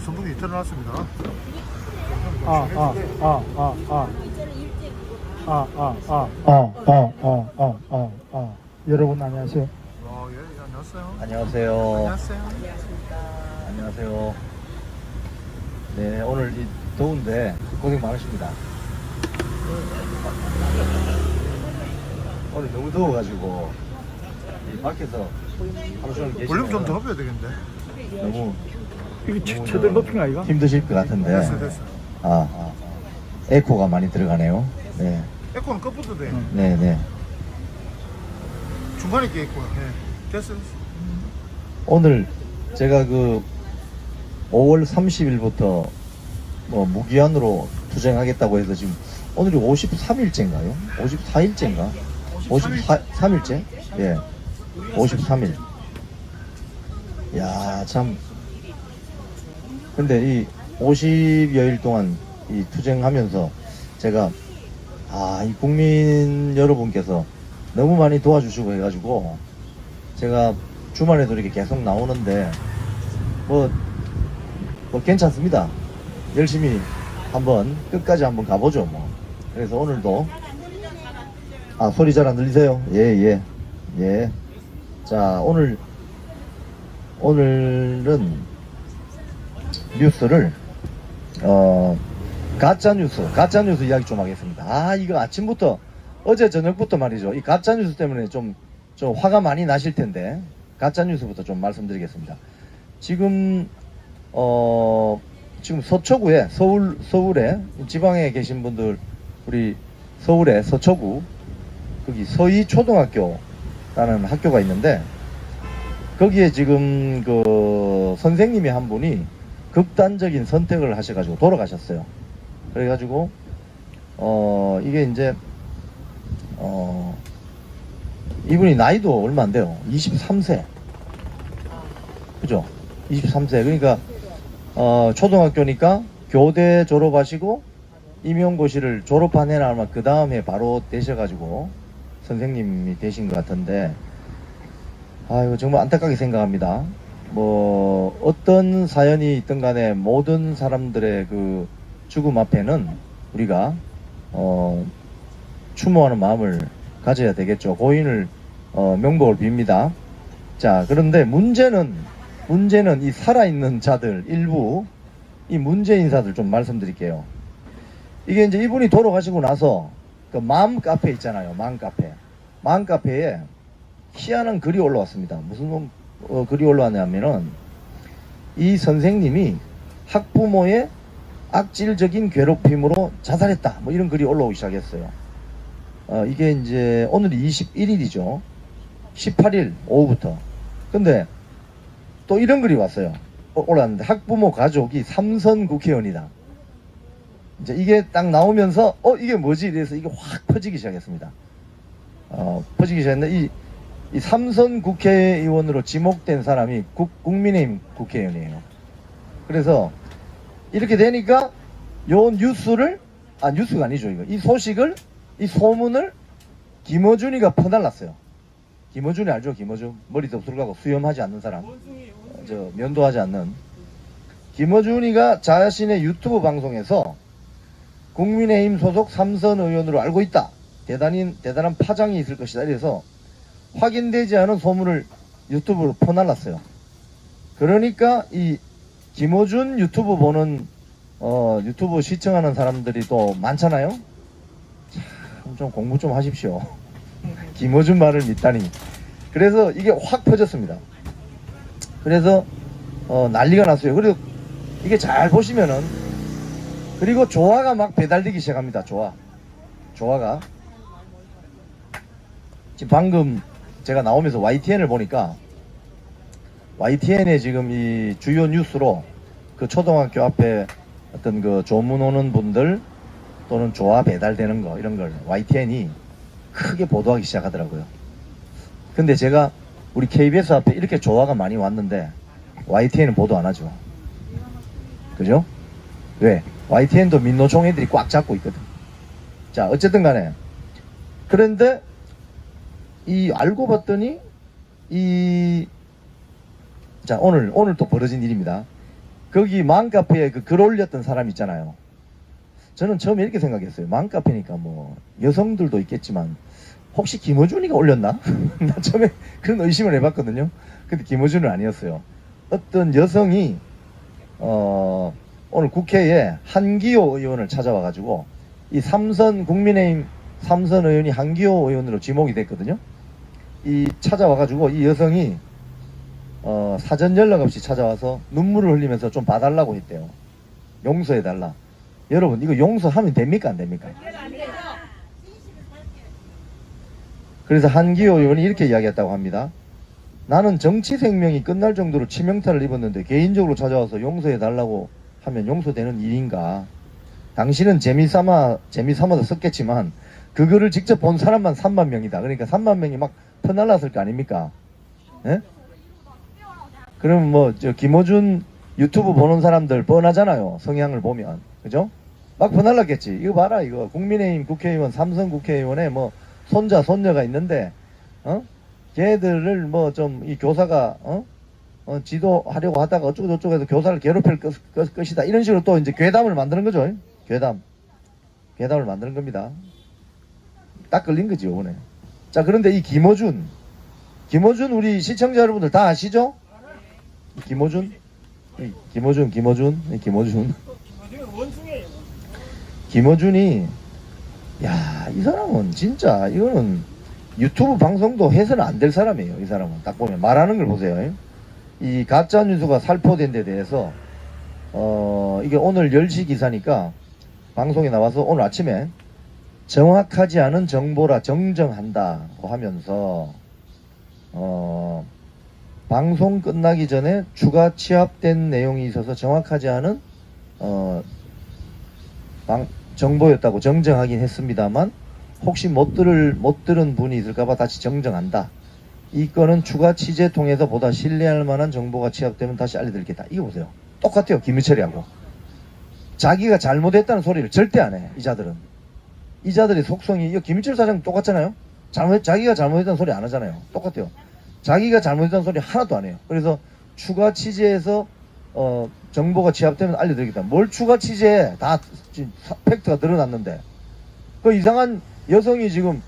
선풍기 틀어놨습니다. 여러분 안녕하세요. 예, 안녕하세요. 안녕하세요. 안녕하세요. 안녕하세요. 네, 오늘 이 더운데 고생 많으십니다. 오늘 너무 더워가지고 이 밖에서 하루 종일 계시면 볼륨 좀 더 높여야 되겠는데. 너무 이게 최대 높인 거 아이가? 힘드실 것 같은데. 됐어. 에코가 많이 들어가네요. 네, 에코는 끝부터 돼. 네, 네. 중간에 게 에코야. 예. 됐어. 오늘 제가 그 5월 30일부터 뭐 무기한으로 투쟁하겠다고 해서 지금 오늘이 53일째인가요? 54일째인가? 53일째? 예. 53일. 야, 참. 근데 이 50여일 동안 이 투쟁하면서 제가 이 국민 여러분께서 너무 많이 도와주시고 해가지고 제가 주말에도 이렇게 계속 나오는데 뭐 괜찮습니다. 열심히 한번 끝까지 한번 가보죠 뭐. 그래서 오늘도 소리 잘 안 들리세요? 예. 자, 오늘은 뉴스를 가짜뉴스 이야기 좀 하겠습니다. 이거 아침부터 어제 저녁부터 말이죠. 이 가짜뉴스 때문에 좀 화가 많이 나실 텐데 가짜뉴스부터 좀 말씀드리겠습니다. 지금 서초구에 서울에 지방에 계신 분들 우리 서울의 서초구 거기 서희초등학교라는 학교가 있는데 거기에 지금 그 선생님이 한 분이 극단적인 선택을 하셔가지고 돌아가셨어요. 그래가지고 이게 이제 이분이 나이도 얼마 안 돼요. 23세. 그죠? 23세. 그러니까 초등학교니까 교대 졸업하시고 임용고시를 졸업한 해나 아마 그 다음에 바로 되셔가지고 선생님이 되신 것 같은데 이거 정말 안타깝게 생각합니다. 뭐 어떤 사연이 있든 간에 모든 사람들의 그 죽음 앞에는 우리가 추모하는 마음을 가져야 되겠죠. 고인을 명복을 빕니다. 자, 그런데 문제는 이 살아있는 자들 일부 이 문제 인사들 좀 말씀드릴게요. 이게 이제 이분이 돌아가시고 나서 그 마음 카페 있잖아요. 마음 카페에 희한한 글이 올라왔습니다. 무슨 글이 올라왔냐면은 이 선생님이 학부모의 악질적인 괴롭힘으로 자살했다. 뭐 이런 글이 올라오기 시작했어요. 이게 이제 오늘이 21일이죠. 18일 오후부터. 근데 또 이런 글이 왔어요. 올라왔는데 학부모 가족이 삼선 국회의원이다. 이제 이게 딱 나오면서 이게 뭐지? 이래서 이게 확 퍼지기 시작했습니다. 퍼지기 시작했는데 이 삼선 국회의원으로 지목된 사람이 국민의힘 국회의원이에요. 그래서 이렇게 되니까 요 뉴스를 뉴스가 아니죠 이거. 이 소식을 이 소문을 김어준이가 퍼날랐어요. 김어준이 알죠? 김어준 머리도 없을까고 수염하지 않는 사람, 면도하지 않는 김어준이가 자신의 유튜브 방송에서 국민의힘 소속 삼선 의원으로 알고 있다. 대단한 파장이 있을 것이다. 이래서 확인되지 않은 소문을 유튜브로 퍼날랐어요. 그러니까 이 김어준 유튜브 보는 유튜브 시청하는 사람들이 또 많잖아요. 참, 좀 공부 좀 하십시오. 김어준 말을 믿다니. 그래서 이게 확 퍼졌습니다. 그래서 난리가 났어요. 그리고 이게 잘 보시면은 그리고 조화가 막 배달되기 시작합니다. 조화가 지금 방금 제가 나오면서 YTN을 보니까 YTN에 지금 이 주요 뉴스로 그 초등학교 앞에 어떤 그 조문 오는 분들 또는 조화 배달되는 거 이런 걸 YTN이 크게 보도하기 시작하더라고요. 근데 제가 우리 KBS 앞에 이렇게 조화가 많이 왔는데 YTN은 보도 안 하죠. 그죠? 왜? YTN도 민노총 애들이 꽉 잡고 있거든. 자, 어쨌든 간에 그런데 알고 봤더니 자, 오늘 또 벌어진 일입니다. 거기 맘카페에 그 글 올렸던 사람 있잖아요. 저는 처음에 이렇게 생각했어요. 맘카페니까 뭐 여성들도 있겠지만 혹시 김어준이가 올렸나? 나 처음에 그런 의심을 해봤거든요. 근데 김어준은 아니었어요. 어떤 여성이 오늘 국회에 한기호 의원을 찾아와가지고 이 국민의힘 삼선 의원이 한기호 의원으로 지목이 됐거든요. 이 찾아와가지고 이 여성이 사전 연락 없이 찾아와서 눈물을 흘리면서 좀 봐달라고 했대요. 용서해달라. 여러분 이거 용서하면 됩니까 안 됩니까? 그래서 한기호 의원이 이렇게 이야기했다고 합니다. 나는 정치 생명이 끝날 정도로 치명타를 입었는데 개인적으로 찾아와서 용서해달라고 하면 용서되는 일인가? 당신은 재미삼아서 썼겠지만 그 글을 직접 본 사람만 3만 명이다. 그러니까 3만 명이 막 퍼날랐을 거 아닙니까? 예? 그럼 뭐 저 김어준 유튜브 보는 사람들 뻔하잖아요. 성향을 보면. 그죠? 막 퍼날랐겠지. 이거 봐라 이거 국민의힘 국회의원 삼선 국회의원에 뭐 손자 손녀가 있는데 걔들을 뭐 좀 이 교사가 지도하려고 하다가 어쩌고 저쩌고 해서 교사를 괴롭힐 것이다. 이런 식으로 또 이제 괴담을 만드는 거죠. 괴담을 만드는 겁니다. 딱 걸린 거지 요번에. 자, 그런데 이 김어준 우리 시청자 여러분들 다 아시죠? 김어준이 야, 이 사람은 진짜 이거는 유튜브 방송도 해서는 안 될 사람이에요. 이 사람은 딱 보면 말하는 걸 보세요. 이 가짜 뉴스가 살포된 데 대해서 이게 오늘 10시 기사니까 방송에 나와서 오늘 아침에 정확하지 않은 정보라 정정한다고 하면서 방송 끝나기 전에 추가 취합된 내용이 있어서 정확하지 않은 정보였다고 정정하긴 했습니다만 혹시 못 들은 분이 있을까봐 다시 정정한다. 이 건은 추가 취재 통해서 보다 신뢰할 만한 정보가 취합되면 다시 알려드리겠다. 이거 보세요. 똑같아요. 김희철이하고. 자기가 잘못했다는 소리를 절대 안 해. 이 자들의 속성이 이거 김희철 사장 똑같잖아요. 자기가 잘못했다는 소리 안 하잖아요. 똑같아요. 자기가 잘못했다는 소리 하나도 안 해요. 그래서 추가 취재해서 정보가 취합되면 알려드리겠다. 뭘 추가 취재해? 다 팩트가 드러났는데 그 이상한 여성이 지금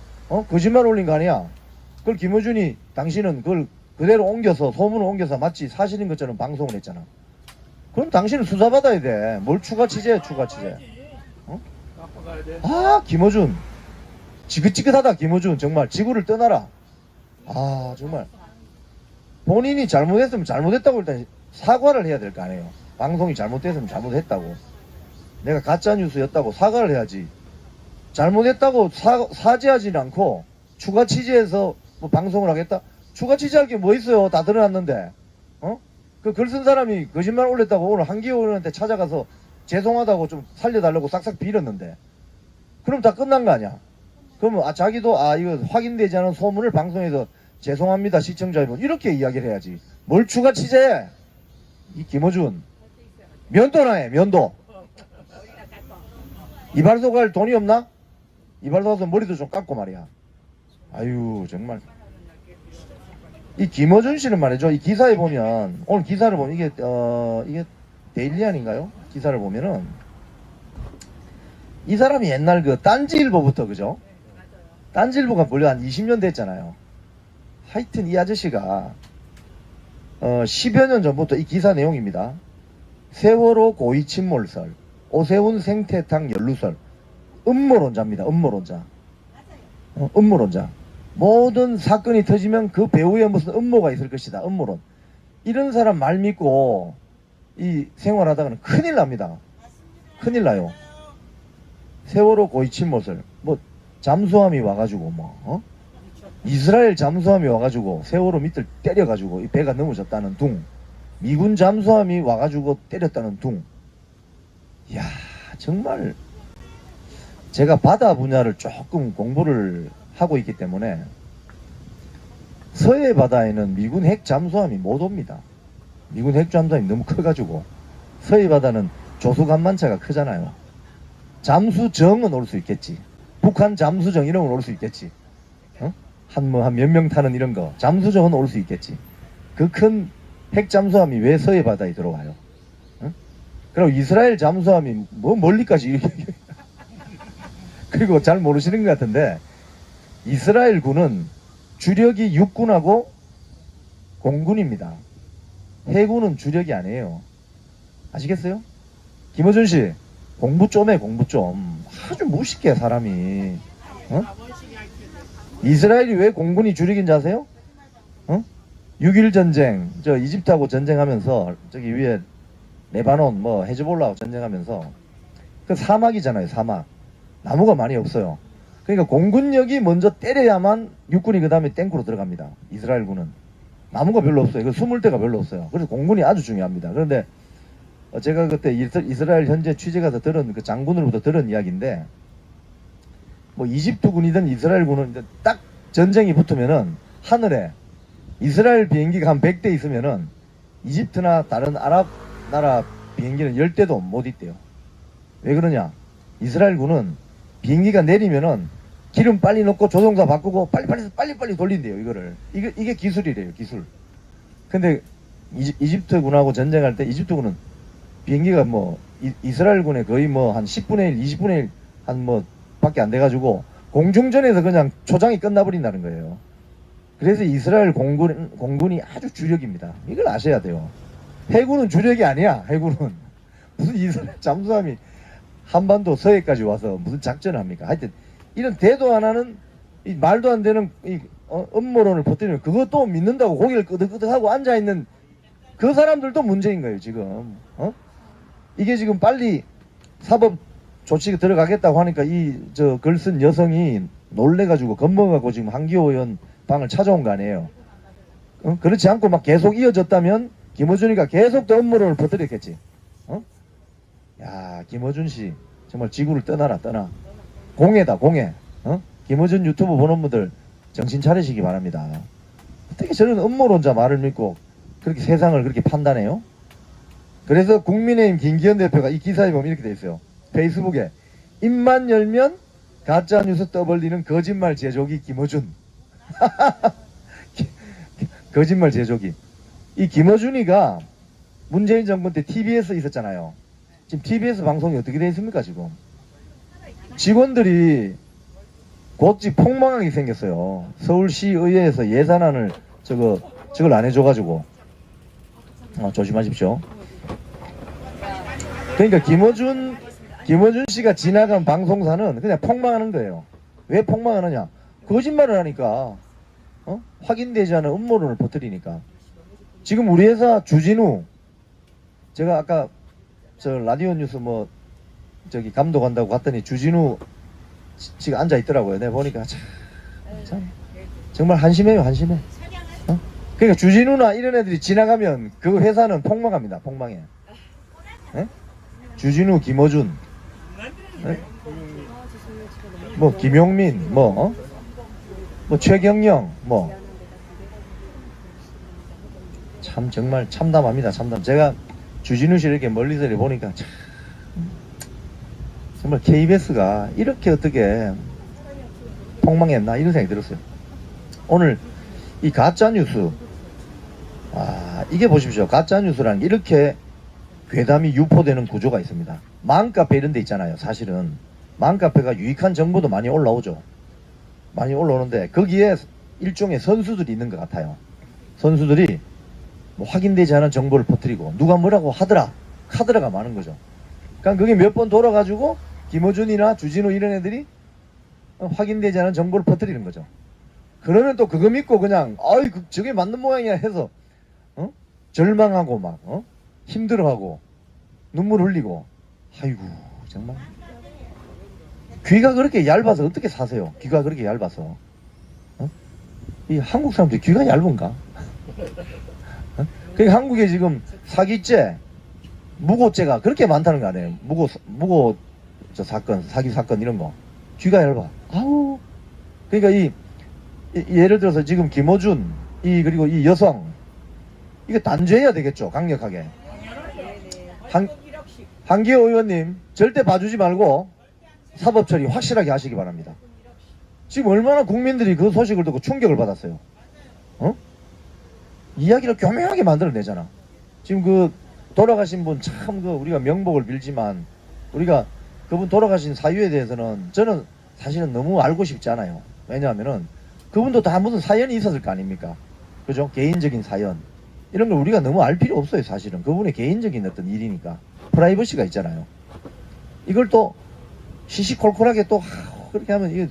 거짓말 올린 거 아니야? 그걸 김어준이 당신은 그걸 그대로 옮겨서 소문을 옮겨서 마치 사실인 것처럼 방송을 했잖아. 그럼 당신은 수사받아야 돼. 뭘 추가 취재해? 아, 김어준 지긋지긋하다. 김어준 정말 지구를 떠나라. 아, 정말 본인이 잘못했으면 잘못했다고 일단 사과를 해야 될 거 아니에요. 방송이 잘못됐으면 잘못했다고, 내가 가짜뉴스였다고 사과를 해야지. 잘못했다고 사죄하지는 않고 추가 취재해서 뭐 방송을 하겠다? 추가 취재할 게 뭐 있어요? 다 드러났는데. 그 글 쓴 사람이 거짓말 올렸다고 오늘 한기호 의원한테 찾아가서 죄송하다고 좀 살려달라고 싹싹 빌었는데 그럼 다 끝난 거 아니야? 그러면 자기도 이거 확인되지 않은 소문을 방송에서 죄송합니다 시청자 여러분 이렇게 이야기를 해야지. 뭘 추가 취재해? 이 김어준 면도나 해. 면도. 이발소 갈 돈이 없나? 이발소 가서 머리도 좀 깎고 말이야. 아유 정말. 이 김어준 씨는 말이죠. 이 기사에 보면 오늘 기사를 보면 이게 데일리안인가요? 기사를 보면은 이 사람이 옛날 그 딴지일보부터 그죠? 딴지일보가 원래 한 20년 됐잖아요. 하여튼 이 아저씨가 10여 년 전부터 이 기사 내용입니다. 세월호 고의 침몰설, 오세훈 생태탕 연루설, 음모론자입니다. 음모론자. 음모론자. 모든 사건이 터지면 그 배후에 무슨 음모가 있을 것이다. 음모론. 이런 사람 말 믿고 이 생활하다가는 큰일 납니다. 큰일 나요. 세월호 고의 침몰설. 뭐 잠수함이 와가지고 이스라엘 잠수함이 와가지고 세월호 밑을 때려가지고 이 배가 넘어졌다는 둥. 미군 잠수함이 와가지고 때렸다는 둥. 이야 정말 제가 바다 분야를 조금 공부를 하고 있기 때문에 서해 바다에는 미군 핵 잠수함이 못 옵니다. 미군 핵 잠수함이 너무 커가지고 서해 바다는 조수간만차가 크잖아요. 잠수정은 올 수 있겠지. 북한 잠수정 이런 건 올 수 있겠지. 한 몇 명 타는 이런 거 잠수정은 올 수 있겠지. 그 큰 핵 잠수함이 왜 서해 바다에 들어와요? 그리고 이스라엘 잠수함이 뭐 멀리까지 이렇게 그리고 잘 모르시는 것 같은데 이스라엘군은 주력이 육군하고 공군입니다. 해군은 주력이 아니에요. 아시겠어요? 김어준 씨 공부 좀 해. 공부 좀. 아주 무식해 사람이. 어? 이스라엘이 왜 공군이 주력인지 아세요? 6.1 전쟁, 저 이집트하고 전쟁하면서 저기 위에 레바논 뭐 헤즈볼라하고 전쟁하면서 그 사막이잖아요. 사막. 나무가 많이 없어요. 그러니까 공군력이 먼저 때려야만 육군이 그 다음에 땡크로 들어갑니다. 이스라엘군은. 나무가 별로 없어요. 그 숨을 데가 별로 없어요. 그래서 공군이 아주 중요합니다. 그런데 제가 그때 이스라엘 현재 취재 가서 들은 그 장군으로부터 들은 이야기인데 뭐 이집트군이든 이스라엘군은 딱 전쟁이 붙으면은 하늘에 이스라엘 비행기가 한 100대 있으면은 이집트나 다른 아랍 나라 비행기는 10대도 못 있대요. 왜 그러냐? 이스라엘군은 비행기가 내리면은 기름 빨리 넣고 조종사 바꾸고 빨리빨리 돌린대요. 이거를. 이게 기술이래요. 기술. 근데 이집트군하고 전쟁할 때 이집트군은 비행기가 뭐 이스라엘군에 거의 뭐 한 10분의 1, 20분의 1 한 뭐 밖에 안 돼가지고 공중전에서 그냥 초장이 끝나버린다는 거예요. 그래서 이스라엘 공군이 아주 주력입니다. 이걸 아셔야 돼요. 해군은 주력이 아니야. 해군은 무슨 이스라엘 잠수함이 한반도 서해까지 와서 무슨 작전을 합니까? 하여튼 이런 대도 안 하는 이 말도 안 되는 이 음모론을 퍼뜨리면 그것도 믿는다고 고개를 끄덕끄덕하고 앉아있는 그 사람들도 문제인 거예요 지금. 이게 지금 빨리 사법 조치가 들어가겠다고 하니까 이 저 글 쓴 여성이 놀래가지고 겁먹어가지고 지금 한기호 의원 방을 찾아온 거 아니에요. 그렇지 않고 막 계속 이어졌다면 김어준이가 계속 더 음모론을 퍼뜨렸겠지. 야, 김어준 씨 정말 지구를 떠나라. 공해다 공해. 김어준 유튜브 보는 분들 정신 차리시기 바랍니다. 어떻게 저런 음모론자 말을 믿고 그렇게 세상을 그렇게 판단해요? 그래서 국민의힘 김기현 대표가 이 기사에 보면 이렇게 돼 있어요. 페이스북에 입만 열면 가짜뉴스 떠벌리는 거짓말 제조기 김어준. 거짓말 제조기. 이 김어준이가 문재인 정부 때 TBS 있었잖아요. 지금 TBS 방송이 어떻게 되어 있습니까 지금? 직원들이 곧지 폭망하게 생겼어요. 서울시의회에서 예산안을 저걸 안 해줘가지고 조심하십시오. 그러니까 김어준 씨가 지나간 방송사는 그냥 폭망하는 거예요. 왜 폭망하느냐? 거짓말을 하니까. 확인되지 않은 음모론을 퍼뜨리니까. 지금 우리 회사 주진우, 제가 아까 저 라디오 뉴스 뭐 저기 감독한다고 갔더니 주진우 지금 앉아 있더라고요. 내가 보니까 참 정말 한심해요. 한심해. 그러니까 주진우나 이런 애들이 지나가면 그 회사는 폭망합니다. 폭망해. 네? 주진우, 김어준, 네? 뭐 김용민, 뭐 최경영, 참 정말 참담합니다. 참담. 제가 주진우 씨 이렇게 멀리서 보니까 참 정말 KBS가 이렇게 어떻게 폭망했나 이런 생각이 들었어요. 오늘 이 가짜뉴스, 이게 보십시오. 가짜뉴스라는 게 이렇게 괴담이 유포되는 구조가 있습니다. 맘카페 이런 데 있잖아요. 사실은 맘카페가 유익한 정보도 많이 올라오죠. 많이 올라오는데 거기에 일종의 선수들이 있는 것 같아요. 선수들이 뭐 확인되지 않은 정보를 퍼뜨리고 누가 뭐라고 하더라 카드라가 많은 거죠. 그러니까 그게 몇 번 돌아가지고 김어준이나 주진우 이런 애들이 확인되지 않은 정보를 퍼뜨리는 거죠. 그러면 또 그거 믿고 그냥 저게 맞는 모양이야 해서 절망하고 막 힘들어하고 눈물 흘리고. 아이고 정말 귀가 그렇게 얇아서 어떻게 사세요? 귀가 그렇게 얇아서. 이 한국 사람들이 귀가 얇은가? 그러니까 한국에 지금 사기죄, 무고죄가 그렇게 많다는 거 아니에요? 무고 저 사건, 사기 사건 이런 거. 귀가 얇아. 아우. 그러니까 예를 들어서 지금 김어준, 그리고 이 여성, 이거 단죄해야 되겠죠, 강력하게. 한기호 의원님, 절대 봐주지 말고 사법 처리 확실하게 하시기 바랍니다. 지금 얼마나 국민들이 그 소식을 듣고 충격을 받았어요. 이야기를 교묘하게 만들어내잖아. 지금 돌아가신 분 참 우리가 명복을 빌지만 우리가 그분 돌아가신 사유에 대해서는 저는 사실은 너무 알고 싶지 않아요. 왜냐하면은 그분도 다 무슨 사연이 있었을 거 아닙니까? 그죠? 개인적인 사연. 이런 걸 우리가 너무 알 필요 없어요, 사실은. 그분의 개인적인 어떤 일이니까. 프라이버시가 있잖아요. 이걸 또 시시콜콜하게 또 그렇게 하면 이게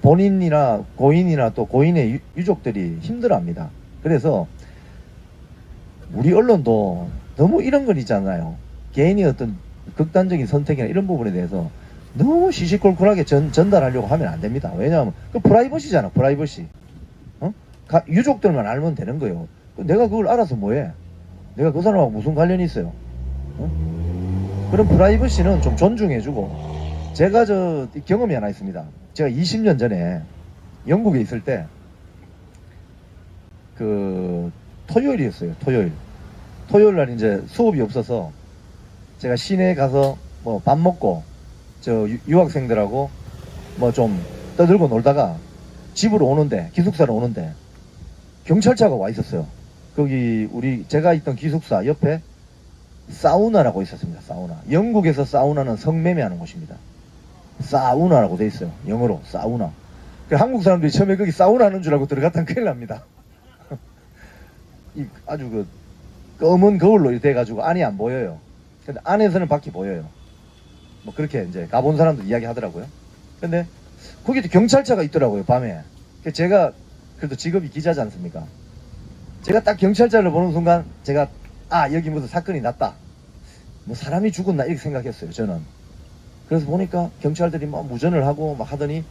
본인이나 고인이나 또 고인의 유족들이 힘들어합니다. 그래서 우리 언론도 너무 이런 건 있잖아요. 개인이 어떤 극단적인 선택이나 이런 부분에 대해서 너무 시시콜콜하게 전달하려고 하면 안 됩니다. 왜냐하면 그 프라이버시잖아, 프라이버시. 유족들만 알면 되는 거예요. 내가 그걸 알아서 뭐해? 내가 그 사람하고 무슨 관련이 있어요? 그런 프라이버시는 좀 존중해주고. 제가 경험이 하나 있습니다. 제가 20년 전에 영국에 있을 때 토요일이었어요. 토요일 날 이제 수업이 없어서 제가 시내에 가서 뭐 밥 먹고 유학생들하고 뭐 좀 떠들고 놀다가 집으로 오는데, 기숙사로 오는데 경찰차가 와 있었어요. 거기 제가 있던 기숙사 옆에 사우나라고 있었습니다. 사우나. 영국에서 사우나는 성매매하는 곳입니다. 사우나라고 돼 있어요. 영어로 사우나. 한국 사람들이 처음에 거기 사우나 하는 줄 알고 들어갔다면 큰일 납니다. 아주 검은 거울로 이렇게 돼가지고 안이 안 보여요. 근데 안에서는 밖이 보여요. 뭐 그렇게 이제 가본 사람들 이야기 하더라고요. 근데 거기도 경찰차가 있더라고요, 밤에. 제가 그래도 직업이 기자지 않습니까? 제가 딱 경찰차를 보는 순간 제가 여기 무슨 사건이 났다. 뭐 사람이 죽었나 이렇게 생각했어요, 저는. 그래서 보니까 경찰들이 막 무전을 하고 막 하더니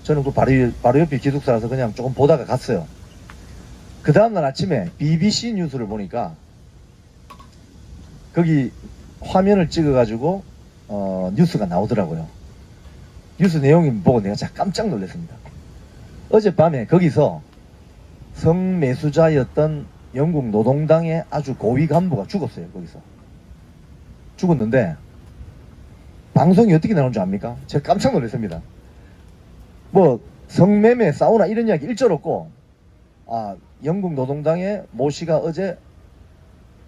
저는 그 바로 옆에 기숙사라서 그냥 조금 보다가 갔어요. 그 다음날 아침에 BBC 뉴스를 보니까 거기 화면을 찍어가지고 뉴스가 나오더라고요. 뉴스 내용이 보고 내가 진짜 깜짝 놀랐습니다. 어젯밤에 거기서 성매수자였던 영국 노동당의 아주 고위 간부가 죽었어요. 거기서 죽었는데 방송이 어떻게 나오는 줄 압니까? 제가 깜짝 놀랐습니다. 뭐 성매매, 사우나 이런 이야기 일절 없고 영국 노동당의 모 씨가 어제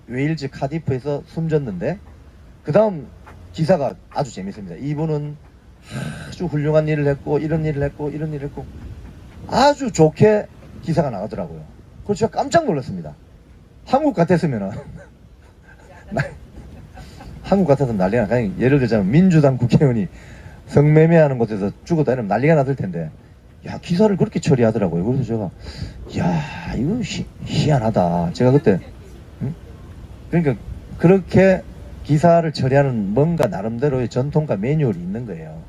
웨일즈 카디프에서 숨졌는데 그 다음 기사가 아주 재밌습니다. 이분은 아주 훌륭한 일을 했고 이런 일을 했고 이런 일을 했고 아주 좋게 기사가 나가더라고요. 그래서 제가 깜짝 놀랐습니다. 한국 같았으면은 한국 같아서 난리가 나. 그냥 예를 들자면 민주당 국회의원이 성매매하는 곳에서 죽었다 이러면 난리가 났을 텐데 기사를 그렇게 처리하더라고요. 그래서 제가 이거 희한하다. 제가 그때 그러니까 그렇게 기사를 처리하는 뭔가 나름대로의 전통과 매뉴얼이 있는 거예요.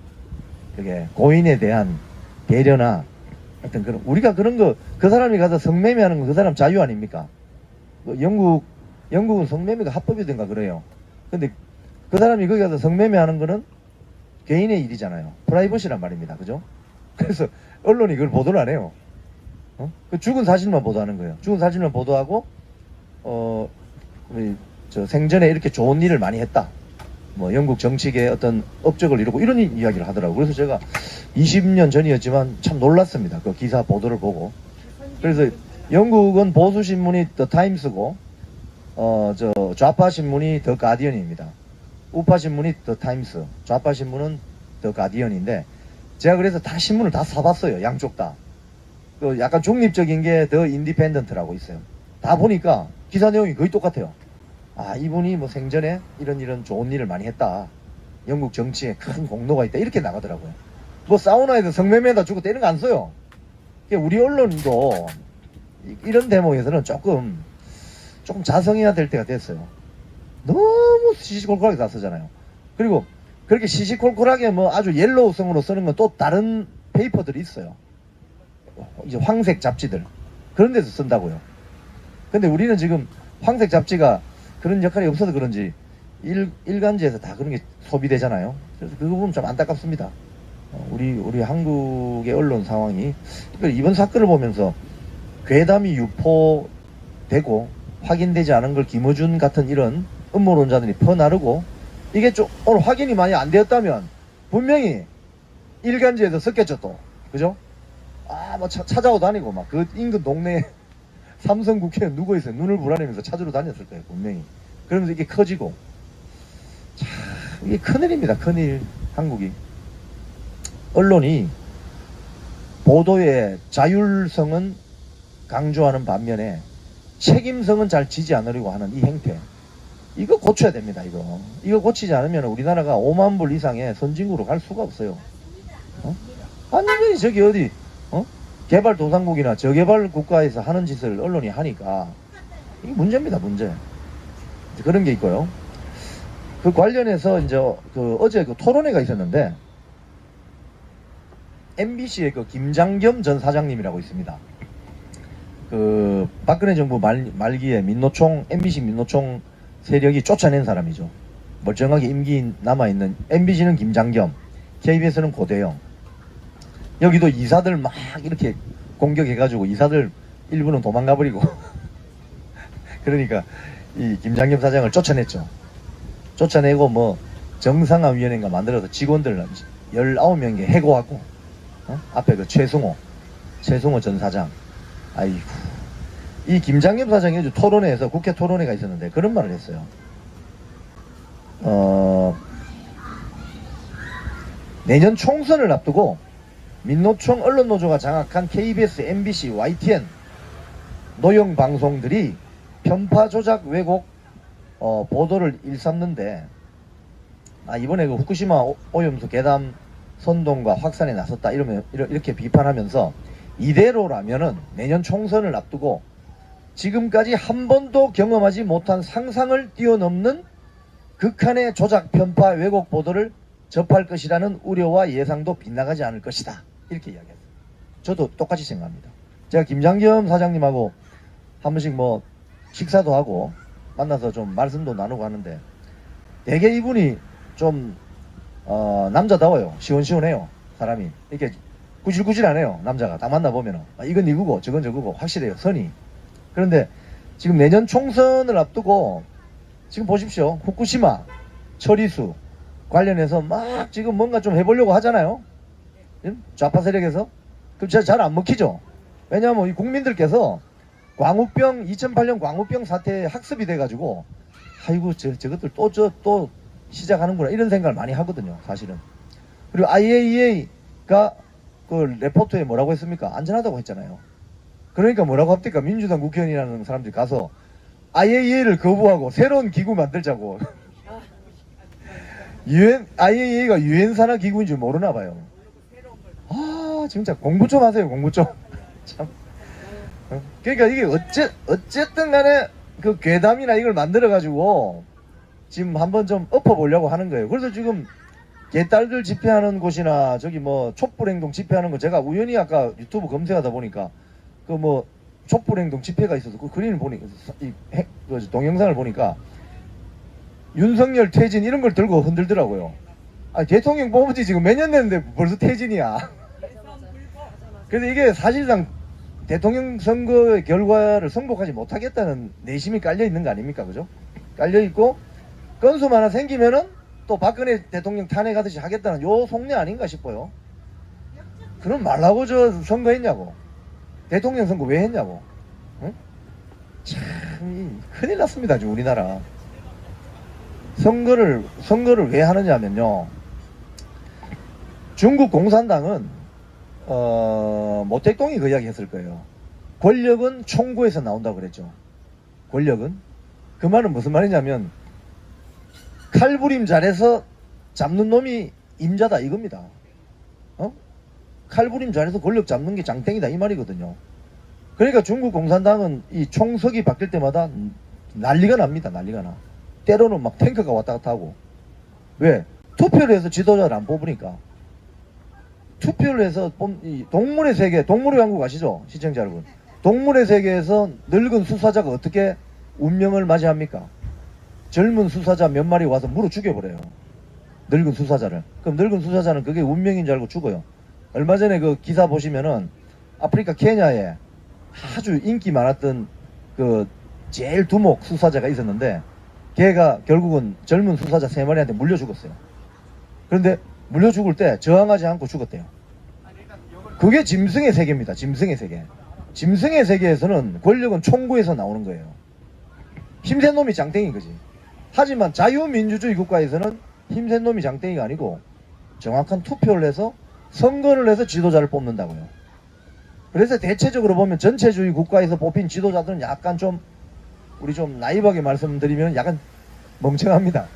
그게 고인에 대한 배려나 하여튼 우리가 그런 거 그 사람이 가서 성매매하는 거 그 사람 자유 아닙니까? 영국은 성매매가 합법이든가 그래요. 근데 그 사람이 거기 가서 성매매하는 거는 개인의 일이잖아요. 프라이버시란 말입니다. 그죠? 그래서 언론이 그걸 보도를 안 해요. 그 죽은 사실만 보도하는 거예요. 죽은 사실만 보도하고 생전에 이렇게 좋은 일을 많이 했다. 뭐 영국 정치계의 어떤 업적을 이루고 이런 이야기를 하더라고요. 그래서 제가 20년 전이었지만 참 놀랐습니다. 그 기사 보도를 보고. 그래서 영국은 보수 신문이 더 타임스고 좌파 신문이 더 가디언입니다. 우파 신문이 더 타임스, 좌파 신문은 더 가디언인데 제가 그래서 다 신문을 다 사봤어요. 양쪽 다. 약간 중립적인 게 더 인디펜던트라고 있어요. 다 보니까 기사 내용이 거의 똑같아요. 이분이 뭐 생전에 이런 좋은 일을 많이 했다. 영국 정치에 큰 공로가 있다. 이렇게 나가더라고요. 뭐 사우나에서 성매매에다 주고 때리는 거 안 써요. 우리 언론도 이런 대목에서는 조금 자성해야 될 때가 됐어요. 너무 시시콜콜하게 다 쓰잖아요. 그리고 그렇게 시시콜콜하게 뭐 아주 옐로우성으로 쓰는 건 또 다른 페이퍼들이 있어요. 이제 황색 잡지들. 그런 데서 쓴다고요. 근데 우리는 지금 황색 잡지가 그런 역할이 없어서 그런지 일간지에서 다 그런 게 소비되잖아요. 그래서 그거 보면 좀 안타깝습니다. 우리 한국의 언론 상황이 특별히 이번 사건을 보면서 괴담이 유포되고 확인되지 않은 걸 김어준 같은 이런 음모론자들이 퍼나르고 이게 좀 오늘 확인이 많이 안 되었다면 분명히 일간지에서 섞였죠 또. 그죠? 뭐 찾아오 다니고 막 그 인근 동네에 삼성 국회의원 누구 있어요? 눈을 불안하면서 찾으러 다녔을 거예요 분명히. 그러면서 이게 커지고. 참, 이게 큰일입니다. 큰일. 한국이. 언론이 보도의 자율성은 강조하는 반면에 책임성은 잘 지지 않으려고 하는 이 행태. 이거 고쳐야 됩니다, 이거. 이거 고치지 않으면 우리나라가 5만 불 이상의 선진국으로 갈 수가 없어요. 완전히 저기 어디, 개발도상국이나 저개발 국가에서 하는 짓을 언론이 하니까, 이게 문제입니다, 문제. 그런 게 있고요. 그 관련해서 이제 어제 그 토론회가 있었는데, MBC의 그 김장겸 전 사장님이라고 있습니다. 그 박근혜 정부 말기에 MBC 민노총 세력이 쫓아낸 사람이죠. 멀쩡하게 임기 남아있는. MBC는 김장겸, KBS는 고대영. 여기도 이사들 막 이렇게 공격해가지고 이사들 일부는 도망가버리고 그러니까 이 김장겸 사장을 쫓아냈죠. 쫓아내고 뭐 정상화위원회인가 만들어서 직원들 19명에게 해고하고, 앞에 그 최승호 전 사장. 아이고, 이 김장겸 사장이 요즘 토론회에서, 국회 토론회가 있었는데 그런 말을 했어요. 내년 총선을 앞두고 민노총 언론노조가 장악한 KBS, MBC, YTN 노영 방송들이 편파 조작 왜곡 보도를 일삼는데, 이번에 그 후쿠시마 오염수 괴담 선동과 확산에 나섰다 이렇게 비판하면서, 이대로라면은 내년 총선을 앞두고 지금까지 한 번도 경험하지 못한 상상을 뛰어넘는 극한의 조작, 편파, 왜곡 보도를 접할 것이라는 우려와 예상도 빗나가지 않을 것이다, 이렇게 이야기했어요. 저도 똑같이 생각합니다. 제가 김장겸 사장님하고 한 번씩 뭐 식사도 하고 만나서 좀 말씀도 나누고 하는데, 되게 이분이 좀 남자다워요. 시원시원해요. 사람이 이렇게 구질구질하네요. 남자가 딱 만나보면은 이건 이거고 저건 저거고 확실해요, 선이. 그런데 지금 내년 총선을 앞두고 지금 보십시오. 후쿠시마 처리수 관련해서 막 지금 뭔가 좀 해보려고 하잖아요, 좌파 세력에서. 그럼 진짜 잘 안 먹히죠. 왜냐하면 이 국민들께서 2008년 광우병 사태에 학습이 돼가지고, 아이고 저것들 또 시작하는구나, 이런 생각을 많이 하거든요, 사실은. 그리고 IAEA가 그 레포트에 뭐라고 했습니까? 안전하다고 했잖아요. 그러니까 뭐라고 합니까? 민주당 국회의원이라는 사람들이 가서 IAEA를 거부하고 새로운 기구 만들자고. IAEA가 유엔 산하 기구인 줄 모르나 봐요. 진짜 공부 좀 하세요, 공부 좀. 참. 그러니까 이게 어쨌든 간에 그 괴담이나 이걸 만들어 가지고 지금 한번 좀 엎어보려고 하는 거예요. 그래서 지금 개딸들 집회하는 곳이나 저기 뭐 촛불행동 집회하는 거, 제가 우연히 아까 유튜브 검색하다 보니까 그 뭐 촛불행동 집회가 있어서 그 그림을 보니까, 그 동영상을 보니까 윤석열 퇴진 이런 걸 들고 흔들더라고요. 대통령 뽑은 지 지금 몇 년 됐는데 벌써 퇴진이야. 그래서 이게 사실상 대통령 선거의 결과를 승복하지 못하겠다는 내심이 깔려 있는 거 아닙니까? 그죠? 깔려 있고, 건수 하나 생기면은 또 박근혜 대통령 탄핵하듯이 하겠다는 요 속내 아닌가 싶어요. 그럼 말라고 저 선거했냐고. 대통령 선거 왜 했냐고. 응? 참 큰일 났습니다, 지금 우리나라. 선거를 왜 하느냐면요, 중국 공산당은 모택동이 그 이야기 했을 거예요. 권력은 총구에서 나온다고 그랬죠. 권력은. 그 말은 무슨 말이냐면, 칼부림 잘해서 잡는 놈이 임자다, 이겁니다. 칼부림 잘해서 권력 잡는 게 장땡이다, 이 말이거든요. 그러니까 중국 공산당은 이 총석이 바뀔 때마다 난리가 납니다. 난리가 나. 때로는 막 탱크가 왔다 갔다 하고. 왜? 투표를 해서 지도자를 안 뽑으니까. 투표를 해서 동물의 세계, 동물의 왕국 아시죠? 시청자 여러분. 동물의 세계에서 늙은 수사자가 어떻게 운명을 맞이합니까? 젊은 수사자 몇 마리 와서 물어 죽여버려요, 늙은 수사자를. 그럼 늙은 수사자는 그게 운명인 줄 알고 죽어요. 얼마 전에 그 기사 보시면은 아프리카 케냐에 아주 인기 많았던 그 제일 두목 수사자가 있었는데, 걔가 결국은 젊은 수사자 3마리한테 물려 죽었어요. 그런데 물려 죽을 때 저항하지 않고 죽었대요. 그게 짐승의 세계입니다. 짐승의 세계. 짐승의 세계에서는 권력은 총구에서 나오는 거예요. 힘센 놈이 장땡인 거지. 하지만 자유민주주의 국가에서는 힘센 놈이 장땡이가 아니고 정확한 투표를 해서 선거를 해서 지도자를 뽑는다고요. 그래서 대체적으로 보면 전체주의 국가에서 뽑힌 지도자들은 약간 좀 우리 좀 나이브하게 말씀드리면 약간 멍청합니다.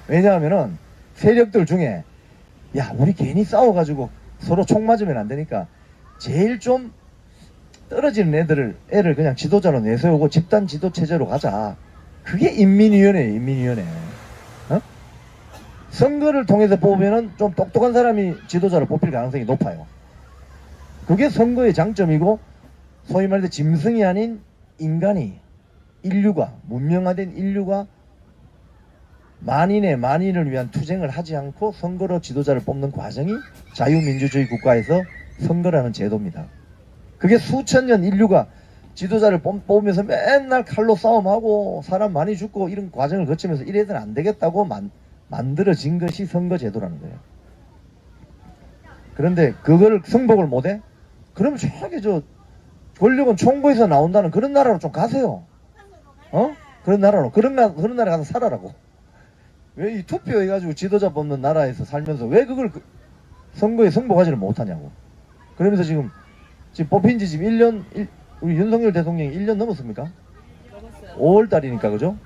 왜냐하면은 세력들 중에 야 우리 괜히 싸워가지고 서로 총 맞으면 안 되니까 제일 좀 떨어지는 애를 그냥 지도자로 내세우고 집단 지도 체제로 가자. 그게 인민위원회예요. 인민위원회. 어? 선거를 통해서 뽑으면은 좀 똑똑한 사람이 지도자로 뽑힐 가능성이 높아요. 그게 선거의 장점이고 소위 말해서 짐승이 아닌 인간이 인류가 문명화된 인류가 만인을 위한 투쟁을 하지 않고 선거로 지도자를 뽑는 과정이 자유민주주의 국가에서 선거라는 제도입니다. 그게 수천 년 인류가 지도자를 뽑으면서 맨날 칼로 싸움하고 사람 많이 죽고 이런 과정을 거치면서 이래서는 안 되겠다고 만들어진 것이 선거제도라는 거예요. 그런데 그걸 승복을 못해? 그럼 저기 권력은 총구에서 나온다는 그런 나라로 좀 가세요. 어? 그런 나라로. 그런 나라 가서 살아라고. 왜 이 투표해가지고 지도자 뽑는 나라에서 살면서 왜 그걸 선거에 승복하지를 못하냐고. 그러면서 지금 뽑힌 지 지금 1년, 우리 윤석열 대통령이 1년 넘었습니까? 5월달이니까, 그죠?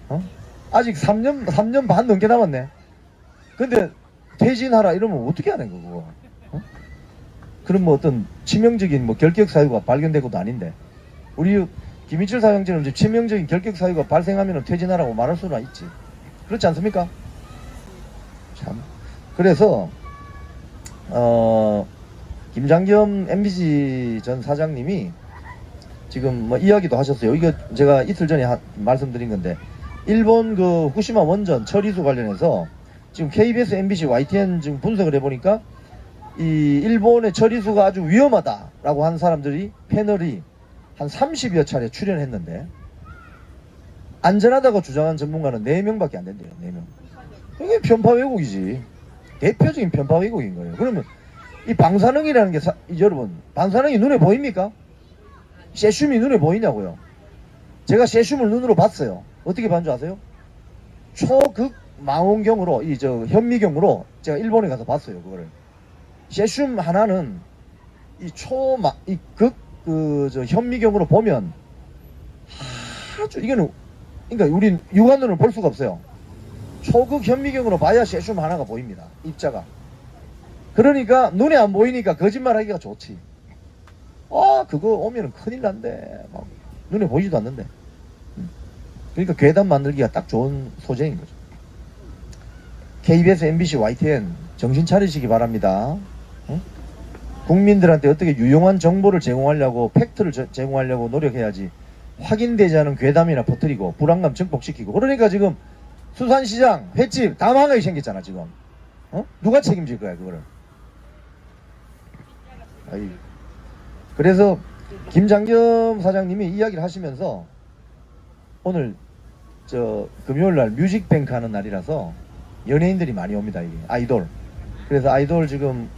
어? 아직 3년 반 넘게 남았네. 근데 퇴진하라 이러면 어떻게 하는 거, 그거? 어? 그럼 뭐 어떤 치명적인 결격 사유가 발견되고도 아닌데. 우리 김인철 사형제는 이제 치명적인 결격 사유가 발생하면 퇴진하라고 말할 수는 있지. 그렇지 않습니까? 참. 그래서, 김장겸 MBC 전 사장님이 지금 뭐 이야기도 하셨어요. 이거 제가 이틀 전에 말씀드린 건데, 일본 그 후쿠시마 원전 처리수 관련해서 지금 KBS, MBC, YTN 지금 분석을 해보니까 이 일본의 처리수가 아주 위험하다라고 한 사람들이 패널이 한 30여 차례 출연했는데 안전하다고 주장한 전문가는 4명밖에 안 된대요. 4명. 이게 편파 왜곡이지. 대표적인 편파 왜곡인 거예요. 그러면 이 방사능이라는 게 여러분 방사능이 눈에 보입니까? 세슘이 눈에 보이냐고요. 제가 세슘을 눈으로 봤어요. 어떻게 봤는 줄 아세요? 초극 망원경으로 현미경으로 제가 일본에 가서 봤어요. 그거를. 세슘 하나는 현미경으로 보면 아주 이거는 그러니까 우린 육안으로는 볼 수가 없어요. 초극 현미경으로 봐야 세슘 하나가 보입니다. 입자가. 그러니까 눈에 안 보이니까 거짓말하기가 좋지. 그거 오면은 큰일 난대. 막 눈에 보이지도 않는데. 그러니까 괴담 만들기가 딱 좋은 소재인 거죠. KBS, MBC, YTN 정신 차리시기 바랍니다. 국민들한테 어떻게 유용한 정보를 제공하려고 팩트를 제공하려고 노력해야지 확인되지 않은 괴담이나 퍼뜨리고 불안감 증폭시키고. 그러니까 지금 수산시장, 횟집 다 망하게 생겼잖아 지금. 누가 책임질 거야 그거를. 그래서 김장겸 사장님이 이야기를 하시면서 오늘 금요일날 뮤직뱅크 하는 날이라서 연예인들이 많이 옵니다. 이게 아이돌. 그래서 아이돌 지금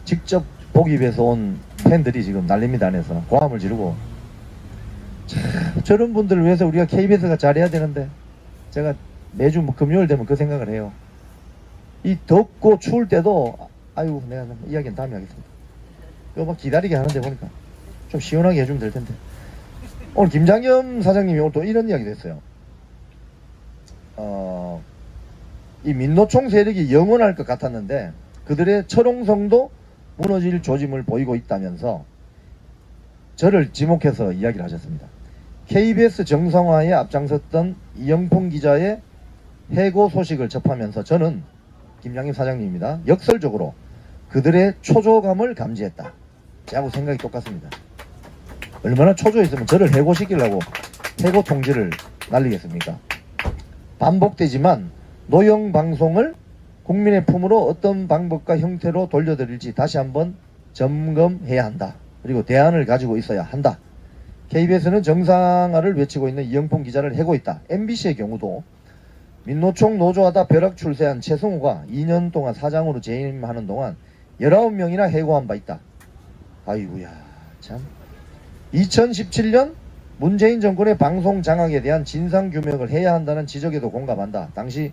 직접 보기 위해서 온 팬들이 지금 난립니다. 안에서 고함을 지르고. 참 저런 분들을 위해서 우리가 KBS가 잘해야 되는데 제가 매주 금요일 되면 그 생각을 해요. 이 덥고 추울 때도 아유 내가 이야기는 다음에 하겠습니다. 이거 막 기다리게 하는데 보니까 좀 시원하게 해주면 될 텐데. 오늘 김장겸 사장님이 오늘 또 이런 이야기도 했어요. 이 민노총 세력이 영원할 것 같았는데 그들의 철옹성도 무너질 조짐을 보이고 있다면서 저를 지목해서 이야기를 하셨습니다. KBS 정상화에 앞장섰던 이영풍 기자의 해고 소식을 접하면서 저는 김장겸 사장님입니다. 역설적으로 그들의 초조감을 감지했다. 저하고 생각이 똑같습니다. 얼마나 초조했으면 저를 해고시키려고 해고 통지를 날리겠습니까? 반복되지만 노영 방송을 국민의 품으로 어떤 방법과 형태로 돌려드릴지 다시 한번 점검해야 한다. 그리고 대안을 가지고 있어야 한다. KBS는 정상화를 외치고 있는 이영풍 기자를 해고했다. MBC의 경우도 민노총 노조하다 벼락 출세한 최성우가 2년 동안 사장으로 재임하는 동안 19명이나 해고한 바 있다. 아이고야 참. 2017년 문재인 정권의 방송 장악에 대한 진상 규명을 해야 한다는 지적에도 공감한다. 당시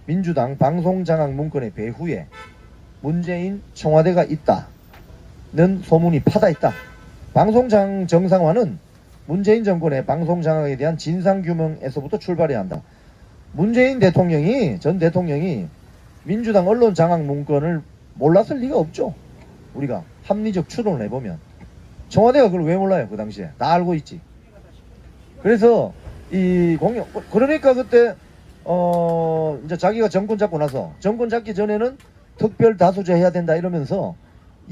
민주당 방송 장악 문건의 배후에 문재인 청와대가 있다는 소문이 파다했다. 방송장 정상화는 문재인 정권의 방송 장악에 대한 진상 규명에서부터 출발해야 한다. 문재인 대통령이 전 대통령이 민주당 언론 장악 문건을 몰랐을 리가 없죠. 우리가 합리적 추론을 해보면 청와대가 그걸 왜 몰라요? 그 당시에 다 알고 있지. 그래서 이 공영 그러니까 그때 이제 자기가 정권 잡고 나서 정권 잡기 전에는 특별 다수제 해야 된다 이러면서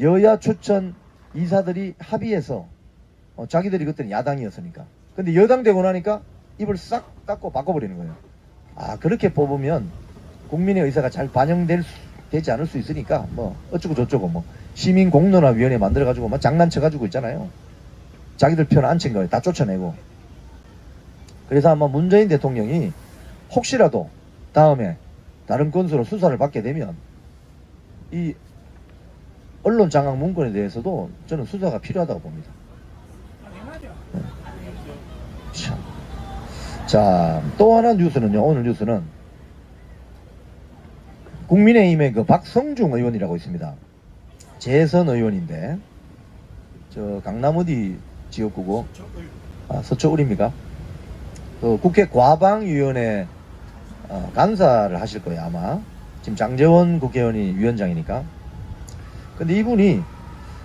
여야 추천 이사들이 합의해서 자기들이 그때는 야당이었으니까. 근데 여당 되고 나니까 입을 싹 닫고 바꿔버리는 거예요. 아, 그렇게 뽑으면 국민의 의사가 잘 반영되지 않을 수 있으니까 뭐 어쩌고 저쩌고 뭐 시민공론화위원회 만들어가지고 막 장난쳐가지고 있잖아요. 자기들 편 앉힌 거예요. 다 쫓아내고. 그래서 아마 문재인 대통령이 혹시라도 다음에 다른 건수로 수사를 받게 되면 이 언론 장악 문건에 대해서도 저는 수사가 필요하다고 봅니다. 네. 참. 자, 또 하나 뉴스는요. 오늘 뉴스는 국민의힘의 그 박성중 의원이라고 있습니다. 재선 의원인데 저 강남 어디 지역구고? 아, 서초울입니까? 그 국회 과방위원회 간사를 하실 거예요 아마. 지금 장제원 국회의원이 위원장이니까. 근데 이분이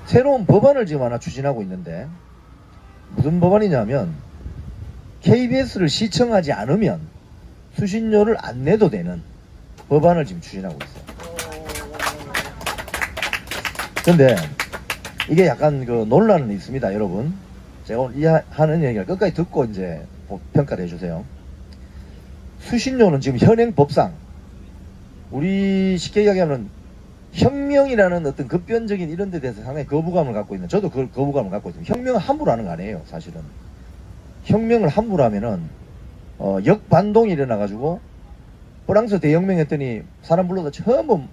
새로운 법안을 지금 하나 추진하고 있는데 무슨 법안이냐면 KBS를 시청하지 않으면 수신료를 안 내도 되는 법안을 지금 추진하고 있어요. 근데 이게 약간 그 논란은 있습니다 여러분. 제가 오늘 이 하는 얘기를 끝까지 듣고 이제 평가를 해주세요. 수신료는 지금 현행 법상 우리 쉽게 이야기하면 혁명이라는 어떤 급변적인 이런 데 대해서 상당히 거부감을 갖고 있는, 저도 그 거부감을 갖고 있습니다. 혁명은 함부로 하는 거 아니에요 사실은. 혁명을 함부로 하면은 역반동이 일어나가지고 프랑스 대혁명 했더니 사람 불러다 처음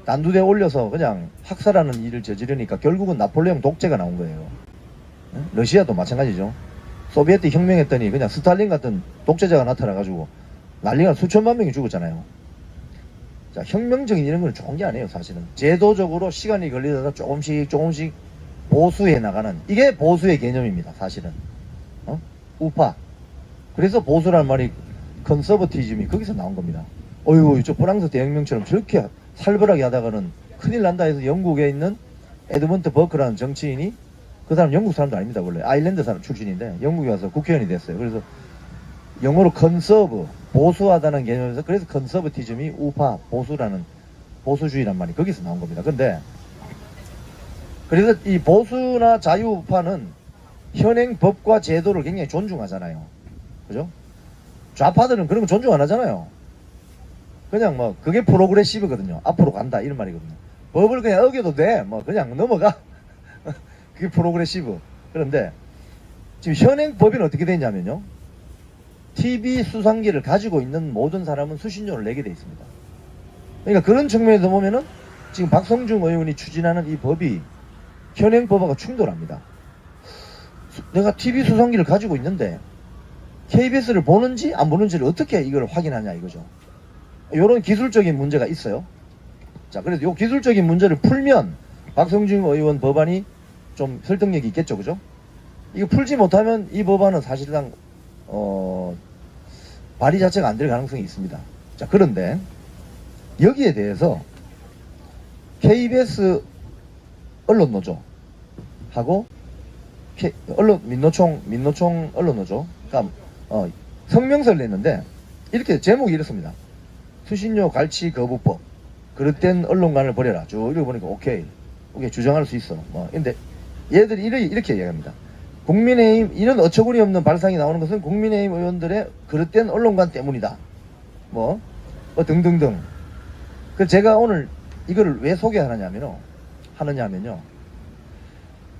난두대 올려서 그냥 학살하는 일을 저지르니까 결국은 나폴레옹 독재가 나온 거예요. 러시아도 마찬가지죠. 소비에트 혁명했더니 그냥 스탈린 같은 독재자가 나타나가지고 난리가 수천만 명이 죽었잖아요. 자, 혁명적인 이런 건 좋은 게 아니에요 사실은. 제도적으로 시간이 걸리다가 조금씩 보수해 나가는, 이게 보수의 개념입니다 사실은. 우파. 그래서 보수란 말이 컨서버티즘이 거기서 나온 겁니다. 어이구 저 프랑스 대혁명처럼 저렇게 살벌하게 하다가는 큰일 난다 해서 영국에 있는 에드먼트 버크라는 정치인이, 그 사람 영국 사람도 아닙니다 원래 아일랜드 사람 출신인데 영국에 와서 국회의원이 됐어요. 그래서 영어로 컨서브, 보수하다는 개념에서, 그래서 컨서버티즘이 우파, 보수라는, 보수주의란 말이 거기서 나온 겁니다. 근데 그래서 이 보수나 자유우파는 현행 법과 제도를 굉장히 존중하잖아요. 그죠? 좌파들은 그런 거 존중 안 하잖아요. 그냥 뭐 그게 프로그레시브거든요. 앞으로 간다 이런 말이거든요. 법을 그냥 어겨도 돼, 뭐 그냥 넘어가. 그게 프로그레시브. 그런데 지금 현행 법에는 어떻게 되냐면요, TV 수상기를 가지고 있는 모든 사람은 수신료를 내게 돼 있습니다. 그러니까 그런 측면에서 보면은 지금 박성중 의원이 추진하는 이 법이 현행 법하고 충돌합니다. 내가 TV 수상기를 가지고 있는데 KBS를 보는지 안 보는지를 어떻게 이걸 확인하냐 이거죠. 이런 기술적인 문제가 있어요. 자, 그래서 이 기술적인 문제를 풀면 박성중 의원 법안이 좀 설득력이 있겠죠, 그죠? 이거 풀지 못하면 이 법안은 사실상 발의 자체가 안 될 가능성이 있습니다. 자, 그런데 여기에 대해서 KBS 언론노조하고 민노총 언론노조가 성명서를 냈는데 이렇게 제목이 이렇습니다. 수신료 갈취 거부법, 그릇된 언론관을 버려라. 쭉 읽어보니까 오케이 주장할 수 있어. 근데 얘들이 이렇게 얘기합니다. 국민의힘, 이런 어처구니 없는 발상이 나오는 것은 국민의힘 의원들의 그릇된 언론관 때문이다. 등등등. 그래서 제가 오늘 이거를 왜 소개하느냐면요,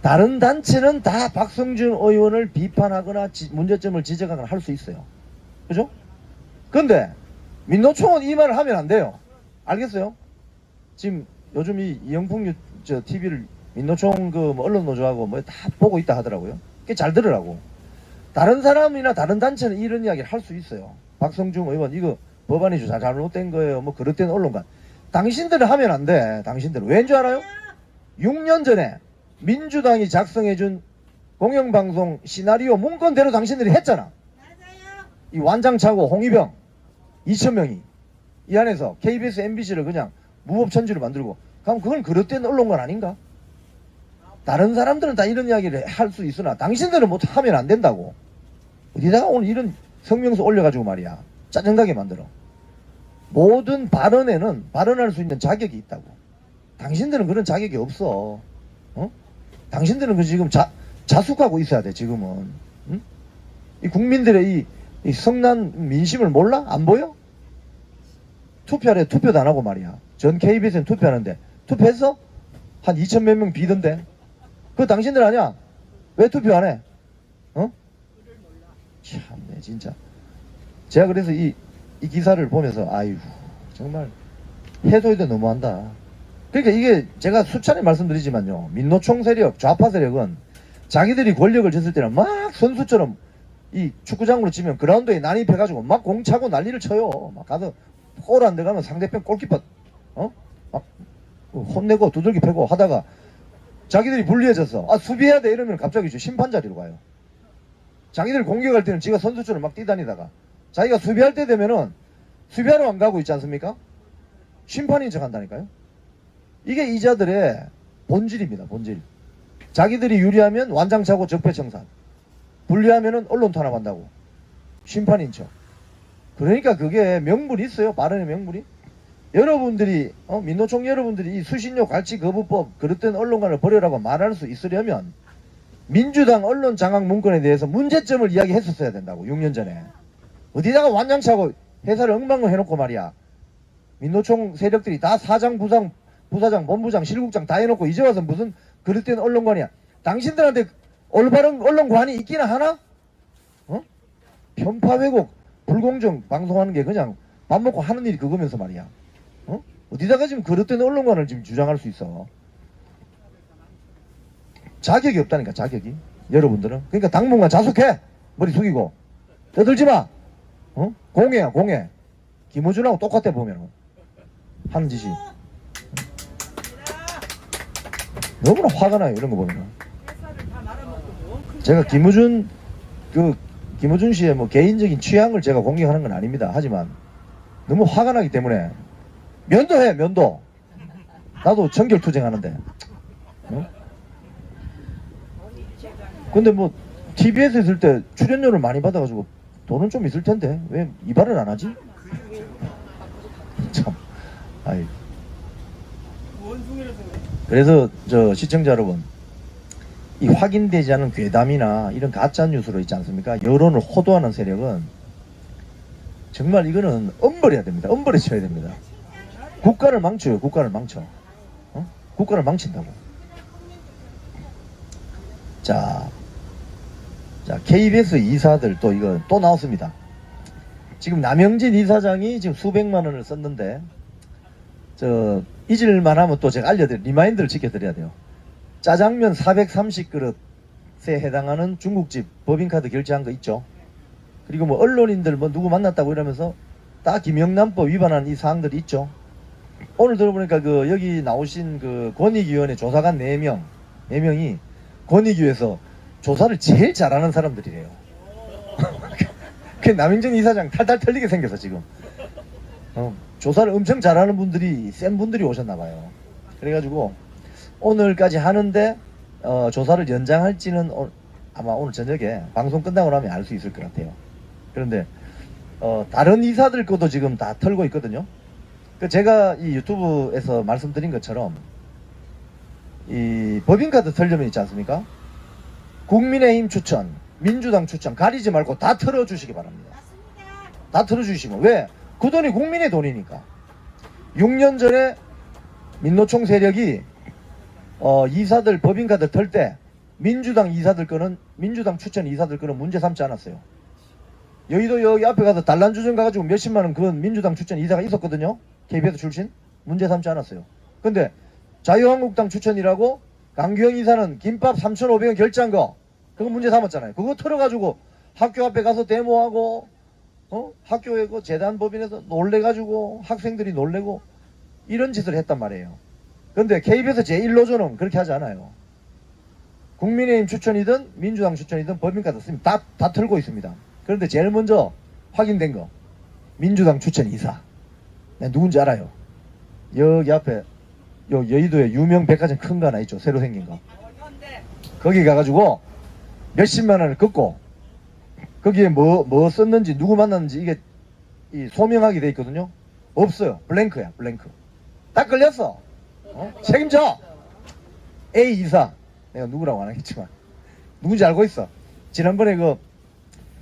다른 단체는 다 박성준 의원을 비판하거나 문제점을 지적하거나 할 수 있어요. 그죠? 근데 민노총은 이 말을 하면 안 돼요. 알겠어요? 지금 요즘 이 이영풍 TV를 민노총 언론노조하고 다 보고 있다 하더라고요. 그게 잘 들으라고. 다른 사람이나 다른 단체는 이런 이야기를 할 수 있어요. 박성중 의원 이거 법안이 잘못된 거예요. 뭐 그릇된 언론관. 당신들은 하면 안 돼. 당신들은 왠 줄 알아요? 6년 전에 민주당이 작성해준 공영방송 시나리오 문건대로 당신들이 했잖아. 이 완장차고 홍위병 2,000명이 이 안에서 KBS, MBC를 그냥 무법천지로 만들고 그럼 그건 그릇된 언론관 아닌가? 다른 사람들은 다 이런 이야기를 할 수 있으나 당신들은 뭐 하면 안 된다고. 어디다가 오늘 이런 성명서 올려가지고 말이야 짜증나게 만들어. 모든 발언에는 발언할 수 있는 자격이 있다고. 당신들은 그런 자격이 없어. 어? 당신들은 그 지금 자숙하고 있어야 돼 지금은. 응? 이 국민들의 이 성난 민심을 몰라? 안 보여? 투표하래. 투표도 안 하고 말이야. 전 KBS는 투표하는데 투표했어? 한 2천 몇 명 비던데. 그거 당신들 아니야? 왜 투표 안 해? 어? 참네 진짜. 제가 그래서 이 기사를 보면서 아이고 정말 해소해도 너무한다. 그러니까 이게 제가 수차례 말씀드리지만요. 민노총 세력, 좌파 세력은 자기들이 권력을 졌을 때는 막 선수처럼 이 축구장으로 치면 그라운드에 난입해가지고 막 공 차고 난리를 쳐요. 막 가서 골 안 들어가면 상대편 골키퍼 막 혼내고 두들기 패고 하다가 자기들이 불리해졌어. 아 수비해야 돼 이러면 갑자기 심판 자리로 가요. 자기들 공격할 때는 지가 선수처럼 막 뛰다니다가 자기가 수비할 때 되면은 수비하러 안 가고 있지 않습니까? 심판인 척 한다니까요. 이게 이자들의 본질입니다. 본질. 자기들이 유리하면 완장차고 적폐청산, 불리하면은 언론 탄압한다고 심판인 척. 그러니까 그게 명분이 있어요. 발언의 명분이. 여러분들이 민노총 여러분들이 이 수신료 갈취 거부법 그릇된 언론관을 버려라고 말할 수 있으려면 민주당 언론 장악 문건에 대해서 문제점을 이야기했었어야 된다고. 6년 전에 어디다가 완장차고 회사를 엉망을 해놓고 말이야. 민노총 세력들이 다 사장, 부사장, 본부장, 실국장 다 해놓고 이제 와서 무슨 그릇된 언론관이야. 당신들한테 올바른 언론관이 있기나 하나? 편파 왜곡 불공정 방송하는 게 그냥 밥 먹고 하는 일이 그거면서 말이야. 어디다가 지금 그릇된 언론관을 지금 주장할 수 있어. 자격이 없다니까. 자격이. 여러분들은. 그러니까 당분간 자숙해. 머리 숙이고 떠들지 마. 공해야 공해. 김어준하고 똑같아 보면 하는 짓이. 너무나 화가 나요 이런 거 보면. 제가 김어준 씨의 뭐 개인적인 취향을 제가 공격하는 건 아닙니다. 하지만 너무 화가 나기 때문에 면도해. 면도. 나도 청결투쟁하는데. 근데 뭐 TV에서 있을 때 출연료를 많이 받아가지고 돈은 좀 있을 텐데 왜 이발을 안 하지? 참. 아이. 그래서 저 시청자 여러분, 이 확인되지 않은 괴담이나 이런 가짜 뉴스로 있지 않습니까? 여론을 호도하는 세력은 정말 이거는 엄벌해야 됩니다. 엄벌에 쳐야 됩니다. 국가를 망쳐요. 국가를 망쳐. 국가를 망친다고. 자, KBS 이사들 또 이거 또 나왔습니다. 지금 남영진 이사장이 지금 수백만 원을 썼는데 잊을만 하면 또 제가 리마인드를 지켜드려야 돼요. 짜장면 430그릇에 해당하는 중국집 법인카드 결제한 거 있죠. 그리고 뭐 언론인들 뭐 누구 만났다고 이러면서 다 김영란법 위반한 이 사항들이 있죠. 오늘 들어보니까 여기 나오신 권익위원회 조사관 4명이 권익위에서 조사를 제일 잘하는 사람들이래요. 그 남영진 이사장 탈탈 털리게 생겨서 지금 조사를 엄청 잘하는 분들이 센 분들이 오셨나봐요. 그래가지고 오늘까지 하는데 조사를 연장할지는 아마 오늘 저녁에 방송 끝나고 나면 알 수 있을 것 같아요. 그런데 다른 이사들 것도 지금 다 털고 있거든요. 제가 이 유튜브에서 말씀드린 것처럼 이 법인카드 털려면 있지 않습니까? 국민의힘 추천, 민주당 추천 가리지 말고 다 털어주시기 바랍니다. 다 털어주시면. 왜? 그 돈이 국민의 돈이니까. 6년 전에 민노총 세력이 이사들 법인카드 털 때 민주당 이사들 거는, 민주당 추천 이사들 거는 문제 삼지 않았어요. 여의도 여기 앞에 가서 단란주점 가가지고 몇십만원 그건 민주당 추천 이사가 있었거든요. KBS 출신. 문제 삼지 않았어요. 근데 자유한국당 추천이라고 강규영 이사는 김밥 3,500원 결제한 거 그거 문제 삼았잖아요. 그거 털어가지고 학교 앞에 가서 데모하고 학교에 그 재단 법인에서 놀래가지고 학생들이 놀래고 이런 짓을 했단 말이에요. 근데 KBS 제1노조는 그렇게 하지 않아요. 국민의힘 추천이든 민주당 추천이든 법인카드 쓰면 다 털고 있습니다. 그런데 제일 먼저 확인된 거 민주당 추천 이사. 네, 누군지 알아요? 여기 앞에 요 여의도에 유명 백화점 큰 거 하나 있죠. 새로 생긴 거. 거기 가가지고 몇십만 원을 긋고 거기에 뭐 썼는지 누구 만났는지 이게 소명하게 돼 있거든요. 없어요. 블랭크야. 블랭크. 딱 걸렸어. 책임져. A 이사. 내가 누구라고 안 하겠지만 누군지 알고 있어. 지난번에 그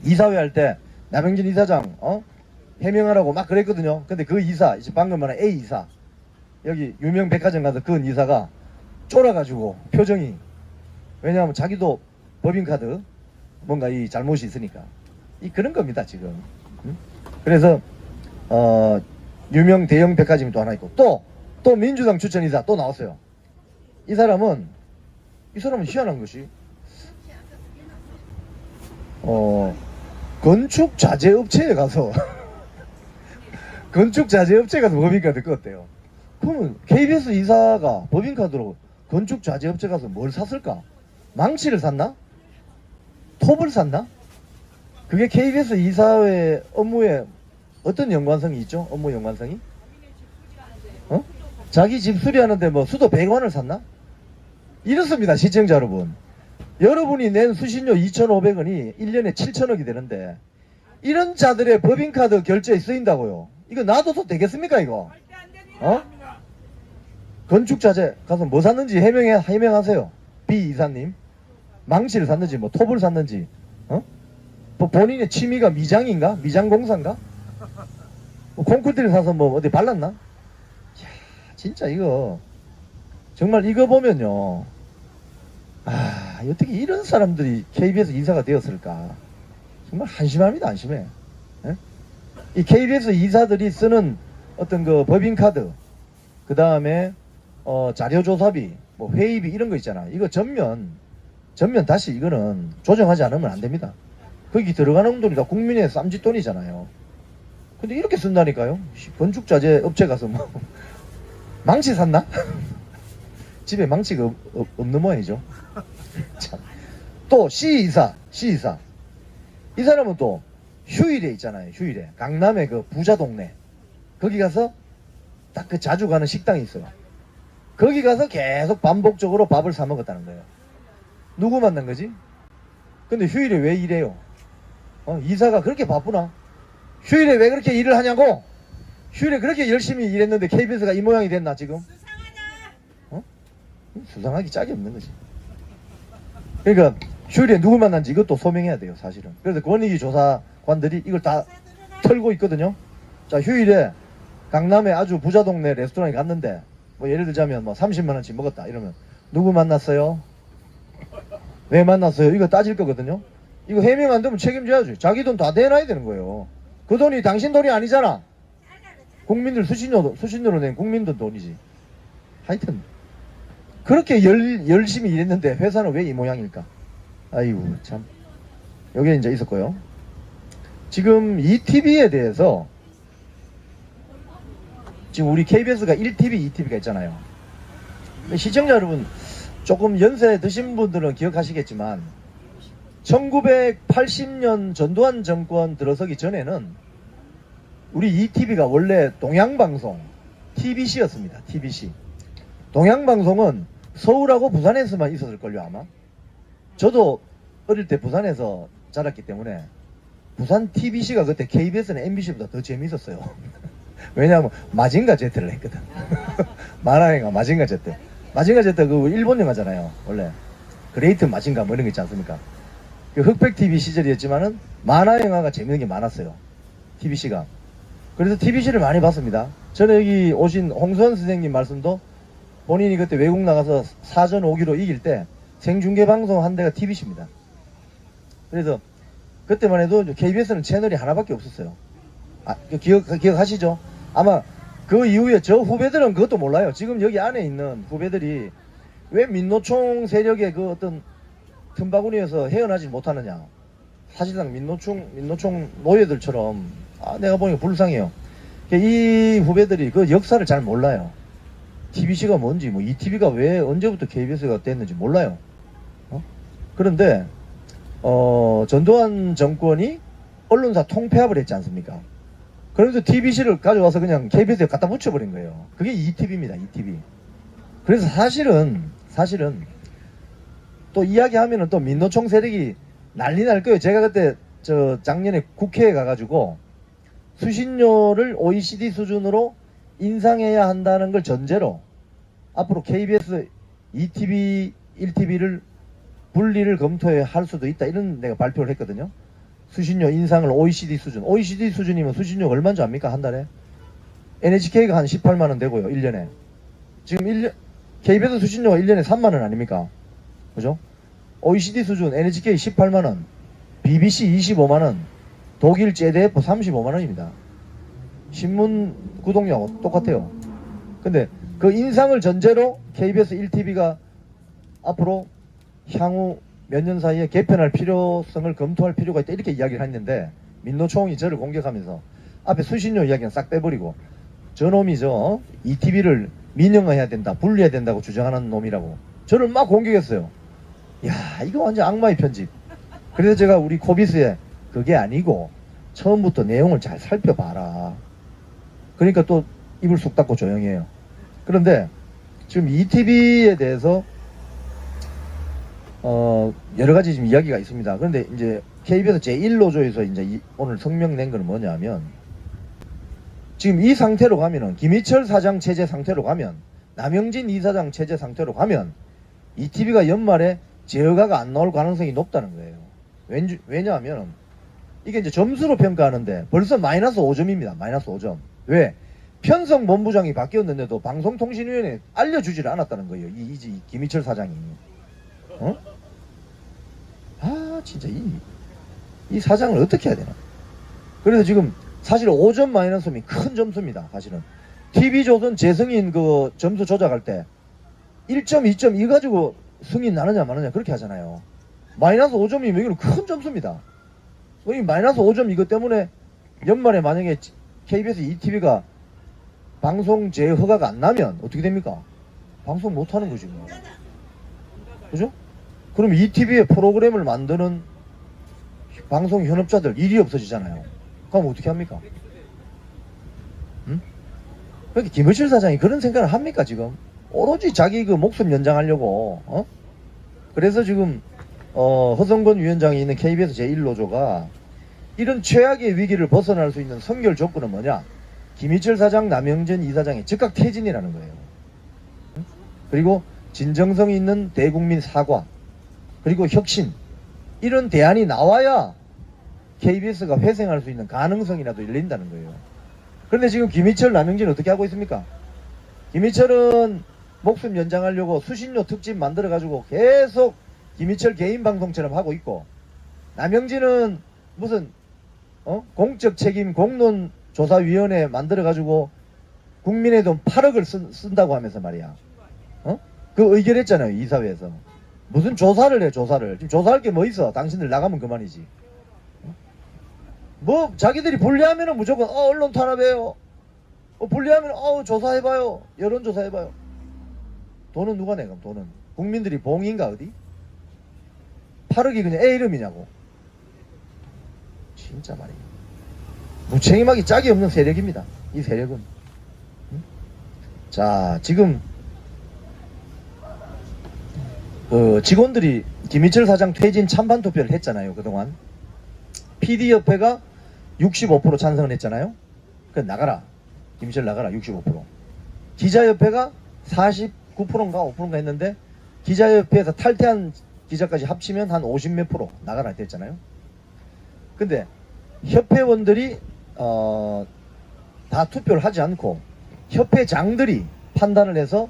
이사회 할 때 남영진 이사장 해명하라고 막 그랬거든요. 근데 그 이사 이제 방금 말한 A 이사 여기 유명 백화점 가서 그 이사가 쫄아가지고 표정이 왜냐하면 자기도 법인카드 뭔가 이 잘못이 있으니까 이 그런 겁니다 지금. 그래서 유명 대형 백화점이 또 하나 있고 또 민주당 추천 이사 또 나왔어요. 이 사람은 희한한 것이 건축 자재 업체에 가서 건축 자재 업체에 가서 법인카드 껐대요. 그러면 KBS 이사가 법인카드로 건축 자재 업체 가서 뭘 샀을까? 망치를 샀나? 톱을 샀나? 그게 KBS 이사회 업무에 어떤 연관성이 있죠? 업무 연관성이? 자기 집 수리하는데 뭐 수도 100원을 샀나? 이렇습니다 시청자 여러분. 여러분이 낸 수신료 2,500원이 1년에 7,000억이 되는데 이런 자들의 법인카드 결제에 쓰인다고요. 이거 놔둬도 되겠습니까 이거? 건축자재 가서 뭐 샀는지 해명하세요. B 이사님. 망치를 샀는지 뭐 톱을 샀는지 뭐 본인의 취미가 미장인가? 미장공사인가? 뭐 콘크리트를 사서 뭐 어디 발랐나? 이야, 진짜 이거 정말 이거 보면요 어떻게 이런 사람들이 KBS 이사가 되었을까? 정말 한심합니다. 한심해. 예? 이 KBS 이사들이 쓰는 어떤 그 법인카드 그 다음에 자료조사비 뭐 회의비 이런 거 있잖아. 이거 전면 다시 이거는 조정하지 않으면 안 됩니다. 거기 들어가는 돈이 다 국민의 쌈짓돈이잖아요. 근데 이렇게 쓴다니까요. 건축자재 업체 가서 뭐 망치 샀나? 집에 망치가 없는 모양이죠. 참. 또 C이사 이 사람은 또 휴일에 있잖아요. 휴일에 강남의 그 부자 동네 거기 가서 딱 그 자주 가는 식당이 있어요. 거기 가서 계속 반복적으로 밥을 사 먹었다는 거예요. 누구 만난 거지? 근데 휴일에 왜 일해요? 이사가 그렇게 바쁘나? 휴일에 왜 그렇게 일을 하냐고? 휴일에 그렇게 열심히 일했는데 KBS가 이 모양이 됐나 지금? 수상하기 짝이 없는 거지. 그러니까 휴일에 누구 만난지 이것도 소명해야 돼요 사실은. 그래서 권익위 조사관들이 이걸 다 털고 있거든요. 자 휴일에 강남의 아주 부자 동네 레스토랑에 갔는데 뭐 예를 들자면 뭐 30만원치 먹었다 이러면 누구 만났어요? 왜 만났어요? 이거 따질 거거든요. 이거 해명 안 되면 책임져야지. 자기 돈 다 내놔야 되는 거예요. 그 돈이 당신 돈이 아니잖아. 국민들 수신료로 낸 국민들 돈이지. 하여튼 그렇게 열심히 일했는데 회사는 왜 이 모양일까? 아이고 참. 여기에 이제 있었고요. 지금 이 TV에 대해서 지금 우리 KBS가 1TV, 2TV가 있잖아요. 시청자 여러분 조금 연세 드신 분들은 기억하시겠지만 1980년 전두환 정권 들어서기 전에는 우리 2TV가 원래 동양방송 TBC였습니다. TBC. 동양방송은 서울하고 부산에서만 있었을걸요 아마. 저도 어릴 때 부산에서 자랐기 때문에 부산 TBC가 그때 KBS나 MBC보다 더 재밌었어요. 왜냐하면 마징가 제트를 했거든. 만화영화 마징가 제트. 마징가 제트 그 일본 영화잖아요 원래. 그레이트 마징가 뭐 이런 거 있지 않습니까? 그 흑백 TV 시절이었지만은 만화영화가 재밌는 게 많았어요 TBC가. 그래서 TBC를 많이 봤습니다. 저는 여기 오신 홍수환 선생님 말씀도 본인이 그때 외국 나가서 사전 5기로 이길 때 생중계 방송 한 대가 TBC입니다. 그래서 그때만 해도 KBS는 채널이 하나밖에 없었어요. 기억하시죠? 아마 그 이후에 저 후배들은 그것도 몰라요. 지금 여기 안에 있는 후배들이 왜 민노총 세력의 그 어떤 틈바구니에서 헤어나지 못하느냐. 사실상 민노총 노예들처럼 내가 보니까 불쌍해요. 이 후배들이 그 역사를 잘 몰라요. TBC가 뭔지, 뭐 ETV가 왜 언제부터 KBS가 됐는지 몰라요. 그런데 전두환 정권이 언론사 통폐합을 했지 않습니까? 그러면서 TBC를 가져와서 그냥 KBS에 갖다 붙여버린 거예요. 그게 ETV입니다. ETV. 그래서 사실은 또 이야기하면은 또 민노총 세력이 난리 날 거예요. 제가 그때 작년에 국회에 가가지고 수신료를 OECD 수준으로 인상해야 한다는 걸 전제로 앞으로 KBS 2TV, 1TV를 분리를 검토해 할 수도 있다, 이런 내가 발표를 했거든요. 수신료 인상을 OECD 수준이면 수신료 얼마인 줄 압니까? 한 달에? NHK가 한 18만원 되고요, 1년에. 지금 KBS 수신료가 1년에 3만원 아닙니까? 그죠? OECD 수준 NHK 18만원, BBC 25만원, 독일 ZDF 35만원입니다. 신문 구독료하고 똑같아요. 근데 그 인상을 전제로 KBS 1TV가 앞으로 향후 몇 년 사이에 개편할 필요성을 검토할 필요가 있다, 이렇게 이야기를 했는데 민노총이 저를 공격하면서 앞에 수신료 이야기는 싹 빼버리고 저놈이 ETV를 민영화해야 된다, 분리해야 된다고 주장하는 놈이라고 저를 막 공격했어요. 야, 이거 완전 악마의 편집. 그래서 제가 우리 코비스에 그게 아니고 처음부터 내용을 잘 살펴봐라. 그러니까 또 입을 쑥 닫고 조용히 해요. 그런데 지금 ETV에 대해서 여러 가지 지금 이야기가 있습니다. 그런데 이제 KBS 제1노조에서 이제 오늘 성명 낸 건 뭐냐면, 지금 이 상태로 가면은, 김희철 사장 체제 상태로 가면, 남영진 이사장 체제 상태로 가면 ETV가 연말에 제어가가 안 나올 가능성이 높다는 거예요. 왜냐하면 이게 이제 점수로 평가하는데 벌써 마이너스 5점입니다. 마이너스 5점. 왜? 편성 본부장이 바뀌었는데도 방송통신위원회에 알려주지를 않았다는 거예요. 이 김희철 사장이. 진짜 이 사장을 어떻게 해야 되나. 그래서 지금 사실 5점 마이너스면 큰 점수입니다. 사실은 TV조선 재승인 그 점수 조작할 때 1점 2점 이 가지고 승인 나느냐 마느냐 그렇게 하잖아요. 마이너스 5점이면 이건 큰 점수입니다. 이 마이너스 5점 이것 때문에 연말에 만약에 KBS ETV가 방송 재허가가 안 나면 어떻게 됩니까? 방송 못하는 거지 뭐. 그죠? 그럼 ETV에 프로그램을 만드는 방송 현업자들 일이 없어지잖아요. 그럼 어떻게 합니까? 응? 그러니까 김의철 사장이 그런 생각을 합니까 지금? 오로지 자기 그 목숨 연장하려고. 그래서 지금 허성건 위원장이 있는 KBS 제1노조가 이런 최악의 위기를 벗어날 수 있는 선결 조건은 뭐냐? 김희철 사장, 남영진 이사장의 즉각 퇴진이라는 거예요. 그리고 진정성 있는 대국민 사과, 그리고 혁신, 이런 대안이 나와야 KBS가 회생할 수 있는 가능성이라도 열린다는 거예요. 그런데 지금 김희철, 남영진 어떻게 하고 있습니까? 김희철은 목숨 연장하려고 수신료 특집 만들어가지고 계속 김희철 개인 방송처럼 하고 있고, 남영진은 무슨 공적 책임 공론조사위원회 만들어가지고 국민의 돈 8억을 쓴다고 하면서 말이야. 그 의결했잖아요, 이사회에서. 무슨 조사를 해, 조사를. 지금 조사할 게 뭐 있어? 당신들 나가면 그만이지. 뭐 자기들이 분리하면은 무조건 언론 탄압해요. 분리하면 조사해봐요. 여론조사 해봐요. 돈은 누가 내? 그럼 돈은 국민들이 봉인가 어디? 8억이 그냥 애 이름이냐고. 진짜 말이에요. 무책임하기 짝이 없는 세력입니다. 이 세력은. 자, 지금 직원들이 김희철 사장 퇴진 찬반 투표를 했잖아요. 그동안 PD협회가 65% 찬성을 했잖아요. 그럼 나가라, 김희철 나가라. 65%. 기자협회가 49%인가 5%인가 했는데 기자협회에서 탈퇴한 기자까지 합치면 한 50몇 프로 나가라 됐잖아요. 근데 협회원들이 다 투표를 하지 않고 협회장들이 판단을 해서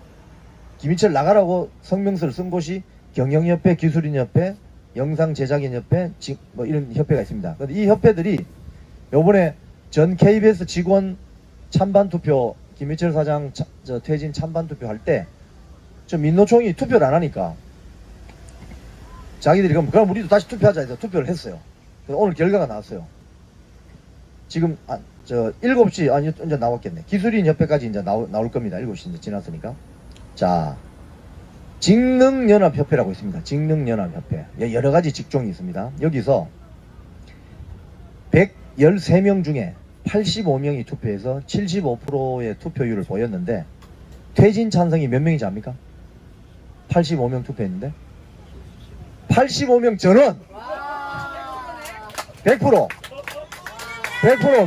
김희철 나가라고 성명서를 쓴 곳이 경영협회, 기술인협회, 영상제작인협회, 뭐 이런 협회가 있습니다. 근데 이 협회들이 요번에 전 KBS 직원 찬반 투표, 김희철 사장 퇴진 찬반 투표 할 때 저 민노총이 투표를 안 하니까 자기들이 그럼 우리도 다시 투표하자 해서 투표를 했어요. 오늘 결과가 나왔어요. 지금 7시 아니 이제 나왔겠네. 기술인 협회까지 이제 나올 겁니다. 7시 이제 지났으니까. 자, 직능연합협회라고 있습니다. 직능연합협회. 여러 가지 직종이 있습니다. 여기서 113명 중에 85명이 투표해서 75%의 투표율을 보였는데 퇴진 찬성이 몇 명인지 압니까? 85명 투표했는데 85명 전원 100%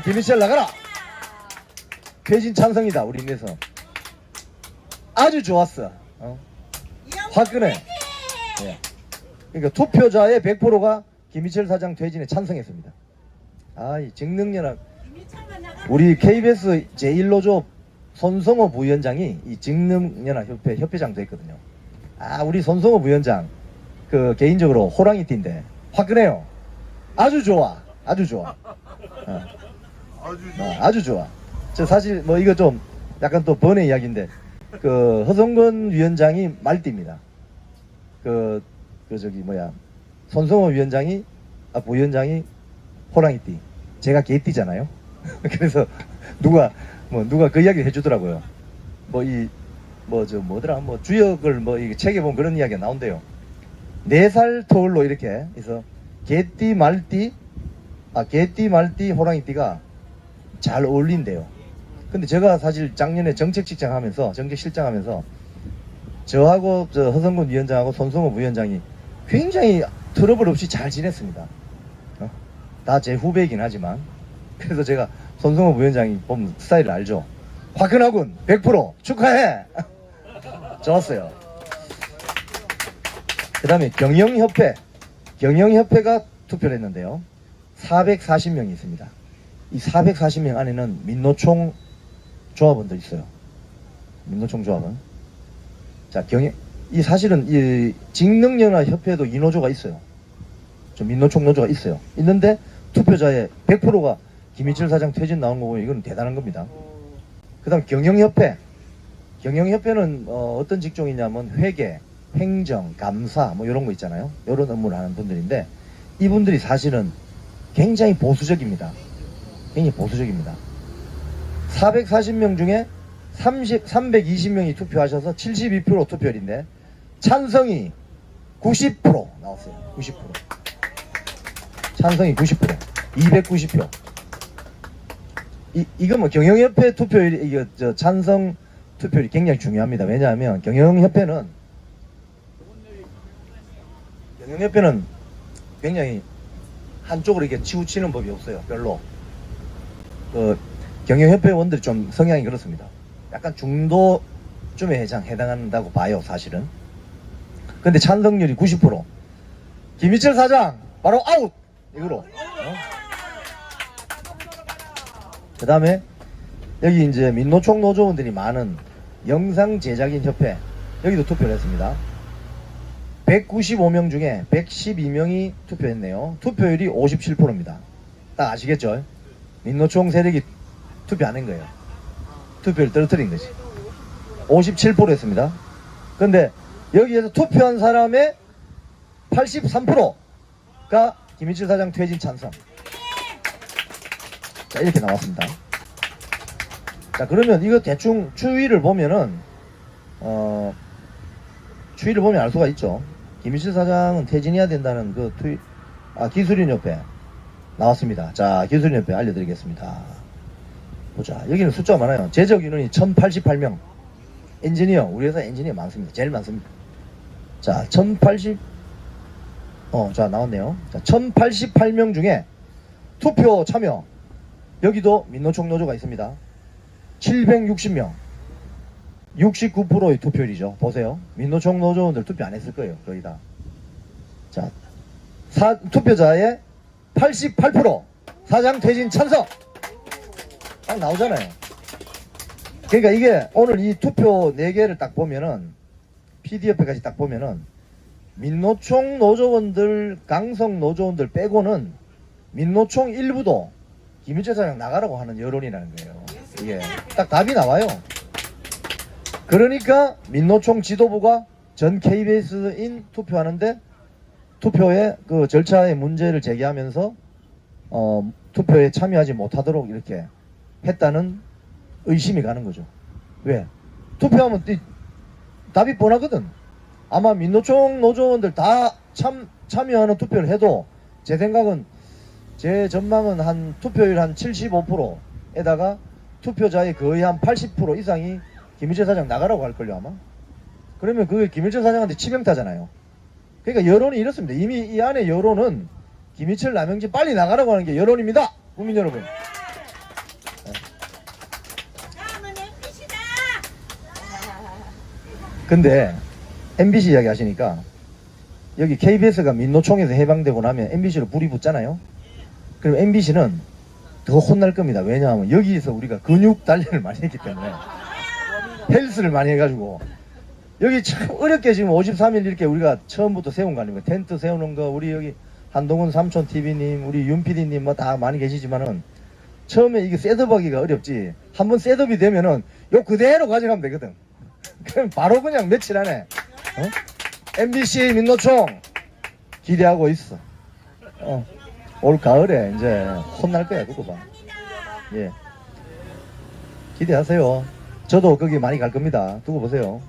김희철 나가라. 퇴진 찬성이다. 우리 인에서 아주 좋았어. 화끈해. 예. 그러니까 투표자의 100%가 김희철 사장 퇴진에 찬성했습니다. 이 직능연합 우리 KBS 제1노조 손성호 부위원장이 이 직능연합협회 협회장도 했거든요. 우리 손성호 부위원장 그 개인적으로 호랑이띠인데 화끈해요. 아주 좋아. 아주 좋아. 아주 좋아. 저 사실 뭐 이거 좀 약간 또 번외 이야기인데 그 허성근 위원장이 말띠입니다. 손성호 위원장이 부위원장이 호랑이띠, 제가 개띠잖아요. 그래서 누가 그 이야기 해주더라고요. 주역을 이 책에 보면 그런 이야기가 나온대요. 4살 터울로 이렇게 해서 개띠 말띠 호랑이띠가 잘 어울린대요. 근데 제가 사실 작년에 정책실장 하면서 저하고 허성근 위원장하고 손성호 부위원장이 굉장히 트러블 없이 잘 지냈습니다. 다 제 후배이긴 하지만. 그래서 제가 손성호 부위원장이 보면 스타일을 알죠. 화끈하군. 100% 축하해. 좋았어요. 그 다음에 경영협회가 투표를 했는데요. 440명이 있습니다. 이 440명 안에는 민노총 조합원도 있어요. 민노총 조합원. 자, 사실은 이 직능연합협회도 이 노조가 있어요. 민노총 노조가 있어요. 있는데 투표자의 100%가 김희철 사장 퇴진 나온 거 보면 이건 대단한 겁니다. 그 다음 경영협회는 어떤 직종이냐면 회계, 행정, 감사 이런 거 있잖아요. 이런 업무를 하는 분들인데 이분들이 사실은 굉장히 보수적입니다. 440명 중에 320명이 투표하셔서 72% 투표율인데 찬성이 90% 나왔어요. 90%. 찬성이 90%. 290표. 이거 경영협회 투표율이 찬성 투표율이 굉장히 중요합니다. 왜냐하면 경영협회는 굉장히 한쪽으로 이렇게 치우치는 법이 없어요. 별로. 경영협회원들이 좀 성향이 그렇습니다. 약간 중도쯤에 해당한다고 봐요, 사실은. 근데 찬성률이 90%. 김희철 사장 바로 아웃! 이거로. 그 다음에 여기 이제 민노총 노조원들이 많은 영상 제작인 협회, 여기도 투표를 했습니다. 195명 중에 112명이 투표했네요. 투표율이 57%입니다. 딱 아시겠죠? 민노총 세력이 투표 안 한 거예요. 투표를 떨어뜨린 거지. 57% 했습니다. 근데 여기에서 투표한 사람의 83%가 김희철 사장 퇴진 찬성. 자, 이렇게 나왔습니다. 자, 그러면 이거 대충 추이를 보면은 알 수가 있죠. 김희철 사장은 퇴진해야 된다는 기술인협회 나왔습니다. 자, 기술인협회 알려드리겠습니다. 보자. 여기는 숫자가 많아요. 재적 인원이 1088명. 엔지니어, 우리 회사 엔지니어 많습니다. 제일 많습니다. 자, 자, 나왔네요. 자, 1088명 중에 투표 참여, 여기도 민노총 노조가 있습니다. 760명. 69%의 투표율이죠. 보세요. 민노총 노조원들 투표 안 했을 거예요. 거의 다. 자, 투표자의 88% 사장 퇴진 찬성. 딱 나오잖아요. 그러니까 이게 오늘 이 투표 4개를 딱 보면은 PDF까지 딱 보면은 민노총 노조원들, 강성 노조원들 빼고는 민노총 일부도 김희철 사장 나가라고 하는 여론이라는 거예요. 이게 딱 답이 나와요. 그러니까 민노총 지도부가 전 KBS인 투표하는데 투표의 그 절차의 문제를 제기하면서 투표에 참여하지 못하도록 이렇게 했다는 의심이 가는 거죠. 왜? 투표하면 답이 뻔하거든. 아마 민노총 노조원들 다 참여하는 투표를 해도 제 생각은, 제 전망은 한 투표율 한 75%에다가 투표자의 거의 한 80% 이상이 김일철 사장 나가라고 할걸요 아마. 그러면 그게 김일철 사장한테 치명타잖아요. 그러니까 여론이 이렇습니다. 이미 이 안에 여론은 김일철 남영진 빨리 나가라고 하는 게 여론입니다. 국민 여러분. 근데 MBC 이야기 하시니까 여기 KBS가 민노총에서 해방되고 나면 MBC로 불이 붙잖아요. 그럼 MBC는 더 혼날 겁니다. 왜냐하면 여기에서 우리가 근육 단련을 많이 했기 때문에, 헬스를 많이 해가지고 여기 참 어렵게 지금 53일 이렇게 우리가 처음부터 세운 거 아닙니까? 텐트 세우는 거, 우리 여기 한동훈 삼촌 TV님, 우리 윤 PD님 뭐 다 많이 계시지만은 처음에 이게 셋업하기가 어렵지, 한번 셋업이 되면은 요 그대로 가져가면 되거든. 그럼 바로 그냥 며칠 안에 MBC 민노총 기대하고 있어. 올 가을에 이제 혼날 거야. 두고 봐. 예, 기대하세요. 저도 거기 많이 갈 겁니다. 두고 보세요.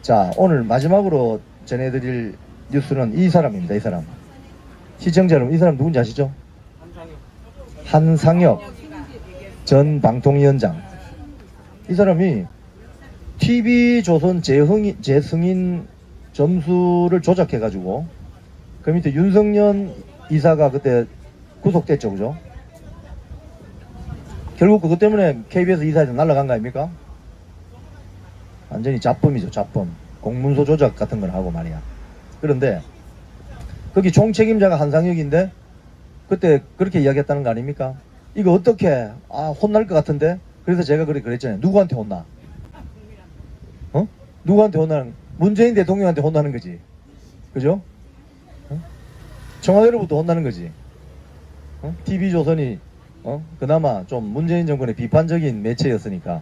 자, 오늘 마지막으로 전해드릴 뉴스는 이 사람입니다. 이 사람. 시청자 여러분, 이 사람 누군지 아시죠? 한상혁 전 방통위원장. 이 사람이 TV조선 재승인 점수를 조작해가지고 그 밑에 윤석열 이사가 그때 구속됐죠, 그죠? 결국 그것 때문에 KBS 이사에서 날아간 거 아닙니까? 완전히 잡범이죠, 잡범. 공문서 조작 같은 걸 하고 말이야. 그런데 거기 총책임자가 한상혁인데 그때 그렇게 이야기했다는 거 아닙니까? 이거 어떻게, 혼날 것 같은데? 그래서 제가 그랬잖아요. 누구한테 혼나? 누구한테 혼나는? 문재인 대통령한테 혼나는 거지. 그죠? 청와대로부터 혼나는 거지. TV조선이 그나마 좀 문재인 정권의 비판적인 매체였으니까,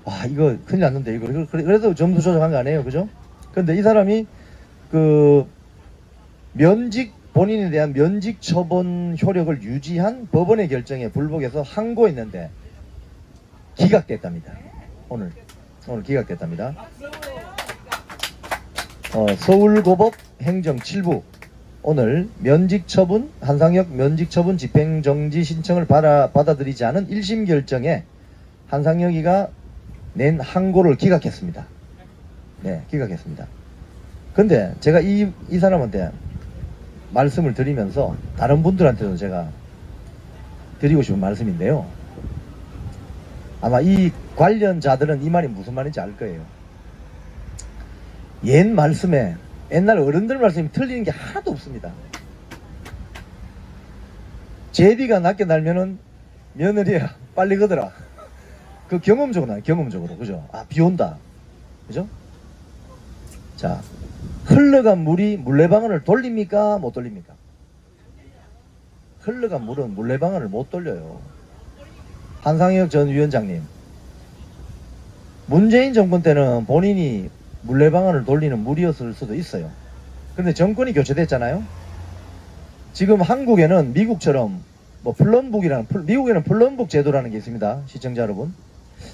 와, 이거 큰일 났는데, 이거. 그래서 점수 조작한 거 아니에요, 그죠? 근데 이 사람이 그 본인에 대한 면직 처분 효력을 유지한 법원의 결정에 불복해서 항고했는데 기각됐답니다. 오늘 기각됐답니다. 서울고법 행정 7부 오늘 면직처분, 한상혁 면직처분 집행정지 신청을 받아들이지 않은 1심 결정에 한상혁이가 낸 항고를 기각했습니다. 네, 기각했습니다. 근데 제가 이 사람한테 말씀을 드리면서 다른 분들한테도 제가 드리고 싶은 말씀인데요. 아마 이 관련자들은 이 말이 무슨 말인지 알 거예요. 옛 말씀에, 옛날 어른들 말씀이 틀리는 게 하나도 없습니다. 제비가 낮게 날면은 며느리야 빨리 걷어라. 그 경험적으로 나요, 경험적으로. 그죠? 비 온다. 그죠? 자, 흘러간 물이 물레방아를 돌립니까? 못 돌립니까? 흘러간 물은 물레방아를 못 돌려요. 한상혁 전 위원장님, 문재인 정권 때는 본인이 물레방아를 돌리는 물이었을 수도 있어요. 그런데 정권이 교체됐잖아요. 지금 한국에는 미국처럼 미국에는 플럼북 제도라는 게 있습니다. 시청자 여러분,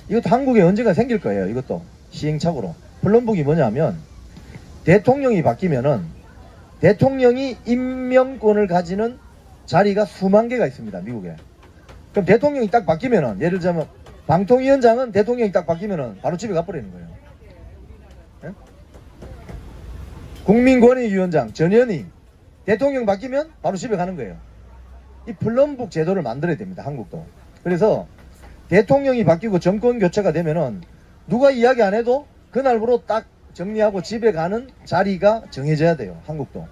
이것도 한국에 언젠가 생길 거예요. 이것도 시행착오로. 플럼북이 뭐냐면, 대통령이 바뀌면은 대통령이 임명권을 가지는 자리가 수만 개가 있습니다, 미국에. 그럼 대통령이 딱 바뀌면은, 예를 들자면 방통위원장은 대통령이 딱 바뀌면은 바로 집에 가버리는 거예요. 예? 국민권익위원장 전현희 대통령 바뀌면 바로 집에 가는 거예요. 이 플럼북 제도를 만들어야 됩니다, 한국도. 그래서 대통령이 바뀌고 정권 교체가 되면은 누가 이야기 안 해도 그날부로 딱 정리하고 집에 가는 자리가 정해져야 돼요, 한국도.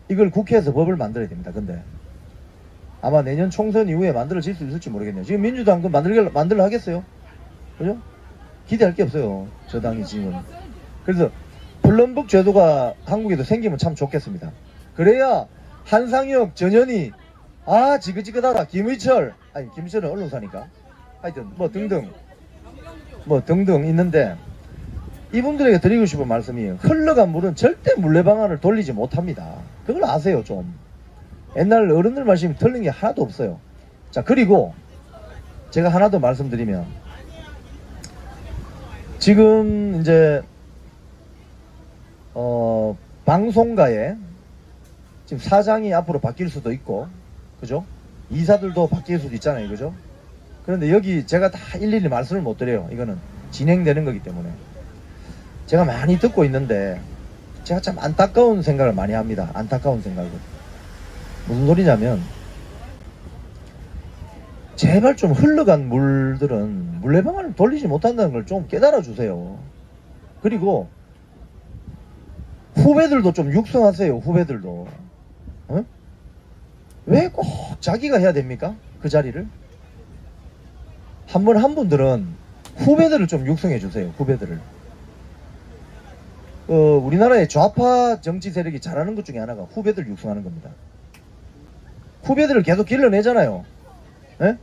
이걸 국회에서 법을 만들어야 됩니다. 근데 아마 내년 총선 이후에 만들어질 수 있을지 모르겠네요. 지금 민주당 그 만들려 하겠어요? 그죠? 기대할 게 없어요, 저 당이 지금. 그래서 플럼북 제도가 한국에도 생기면 참 좋겠습니다. 그래야 한상혁, 전현희, 지긋지긋하다, 김의철은 언론사니까, 하여튼 등등 있는데, 이분들에게 드리고 싶은 말씀이, 흘러간 물은 절대 물레방아를 돌리지 못합니다. 그걸 아세요, 좀. 옛날 어른들 말씀이 틀린 게 하나도 없어요. 자, 그리고 제가 하나 더 말씀드리면, 지금 이제 방송가에 지금 사장이 앞으로 바뀔 수도 있고, 그죠? 이사들도 바뀔 수도 있잖아요, 그죠? 그런데 여기 제가 다 일일이 말씀을 못 드려요. 이거는 진행되는 거기 때문에. 제가 많이 듣고 있는데 제가 참 안타까운 생각을 많이 합니다. 안타까운 생각을. 무슨 소리냐면, 제발 좀 흘러간 물들은 물레방아를 돌리지 못한다는 걸 좀 깨달아 주세요. 그리고 후배들도 좀 육성하세요. 후배들도. 어? 왜 꼭 자기가 해야 됩니까? 그 자리를? 한 분들은 후배들을 좀 육성해 주세요. 후배들을. 우리나라의 좌파 정치 세력이 잘하는 것 중에 하나가 후배들 육성하는 겁니다. 후배들을 계속 길러내잖아요. 예?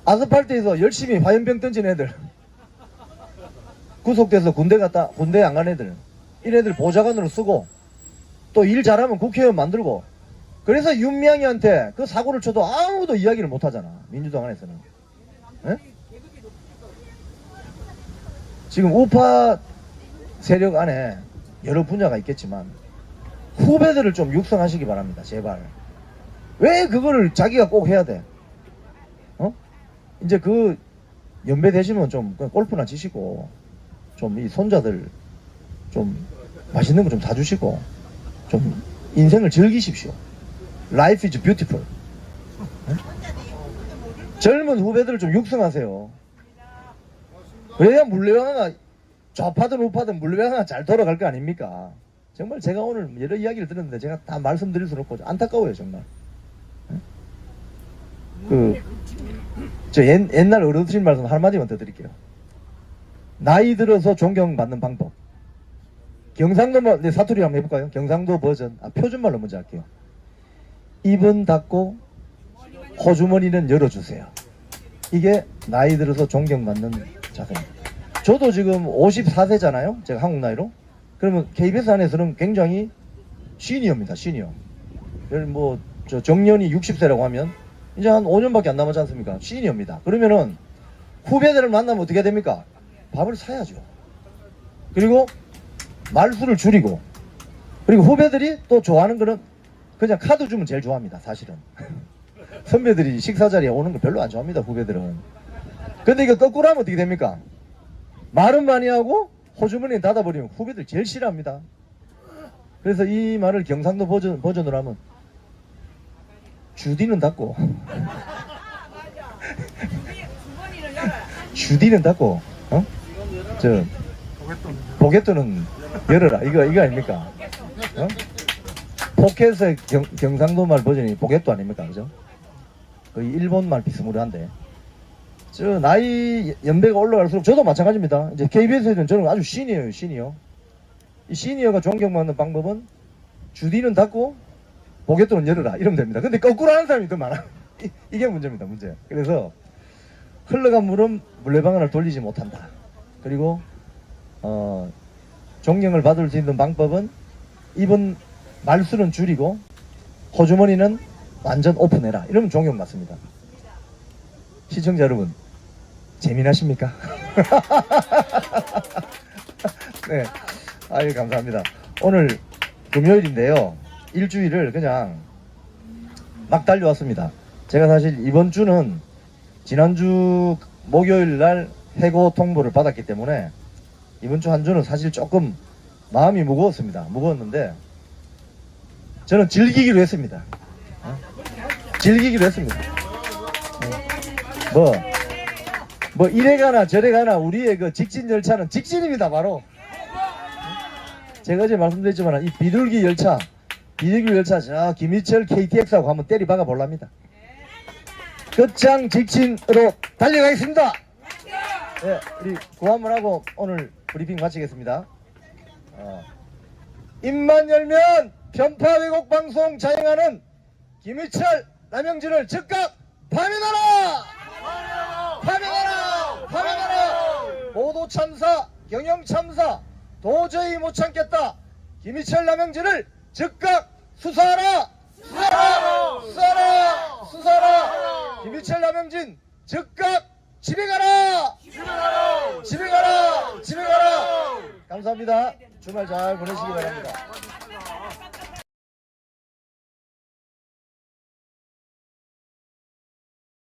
아스팔트에서 열심히 화염병 던진 애들, 구속돼서 군대 안 간 애들, 이런 애들 보좌관으로 쓰고, 또 일 잘하면 국회의원 만들고, 그래서 윤미향이한테 그 사고를 쳐도 아무도 이야기를 못 하잖아. 민주당 안에서는. 예? 지금 우파 세력 안에 여러 분야가 있겠지만 후배들을 좀 육성하시기 바랍니다. 제발. 왜 그거를 자기가 꼭 해야 돼? 이제 그 연배 되시면 좀 골프나 치시고, 좀 이 손자들 좀 맛있는 거 좀 사주시고, 좀 인생을 즐기십시오. Life is beautiful. 젊은 후배들을 좀 육성하세요. 그래야 물레방아가 좌파든 우파든 물레방아가 잘 돌아갈 거 아닙니까? 정말 제가 오늘 여러 이야기를 들었는데 제가 다 말씀드릴 수는 없고 안타까워요, 정말. 저 옛날 어르신 말씀 한마디만 더 드릴게요. 나이 들어서 존경받는 방법. 경상도 네, 사투리 한번 해볼까요? 경상도 버전. 표준말로 먼저 할게요. 입은 닫고 호주머니는 열어주세요. 이게 나이 들어서 존경받는 자세입니다. 저도 지금 54세잖아요. 제가 한국 나이로. 그러면 KBS 안에서는 굉장히 시니어입니다. 시니어. 뭐 저 정년이 60세라고 하면 이제 한 5년밖에 안 남았지 않습니까? 시니어입니다. 그러면은 후배들을 만나면 어떻게 됩니까? 밥을 사야죠. 그리고 말수를 줄이고, 그리고 후배들이 또 좋아하는 거는 그냥 카드 주면 제일 좋아합니다. 사실은 선배들이 식사 자리에 오는 거 별로 안 좋아합니다. 후배들은. 근데 이거 거꾸로 하면 어떻게 됩니까? 말은 많이 하고 호주머니 닫아버리면 후배들 제일 싫어합니다. 그래서 이 말을 경상도 버전으로 하면 주디는 닫고 주디는 닫고 보게또는 열어라. 이거 아닙니까? 포켓의 경상도 말 버전이 보게또 아닙니까? 그죠? 거의 일본 말 비스무리한데, 저 나이 연배가 올라갈수록 저도 마찬가지입니다. 이제 KBS에는 저는 아주 시니어예요. 시니어. 이 시니어가 존경받는 방법은 주디는 닫고 보게또는 열어라 이러면 됩니다. 근데 거꾸로 하는 사람이 더 많아. 이게 문제입니다. 문제. 그래서 흘러간 물은 물레방아를 돌리지 못한다. 그리고 존경을 받을 수 있는 방법은 입은 말수는 줄이고 호주머니는 완전 오픈해라. 이러면 존경받습니다. 시청자 여러분, 재미나십니까? 네, 아유 감사합니다. 오늘 금요일인데요. 일주일을 그냥 막 달려왔습니다. 제가 사실 이번 주는 지난주 목요일 날 해고 통보를 받았기 때문에 이번 주 한 주는 사실 조금 마음이 무거웠습니다. 무거웠는데 저는 즐기기로 했습니다. 즐기기로 했습니다. 뭐 이래가나 저래가나 우리의 그 직진 열차는 직진입니다. 바로 제가 어제 말씀드렸지만 이 비둘기 열차 저 김희철 KTX하고 한번 때리 박아 볼랍니다. 끝장 직진으로 달려가겠습니다. 네, 우리 고함을 하고 오늘 브리핑 마치겠습니다. 입만 열면 편파 왜곡 방송 자행하는 김희철 남영진을 즉각 파면하라! 파면하라! 파면하라! 보도 참사, 경영 참사 도저히 못 참겠다. 김희철 남영진을 즉각 수사하라! 수사하라! 수사라! 수사라! 김희철 남영진 즉각 집에 가라! 집에 가라! 집에 가라! 집에 가라! 감사합니다. 주말 잘 보내시기 바랍니다.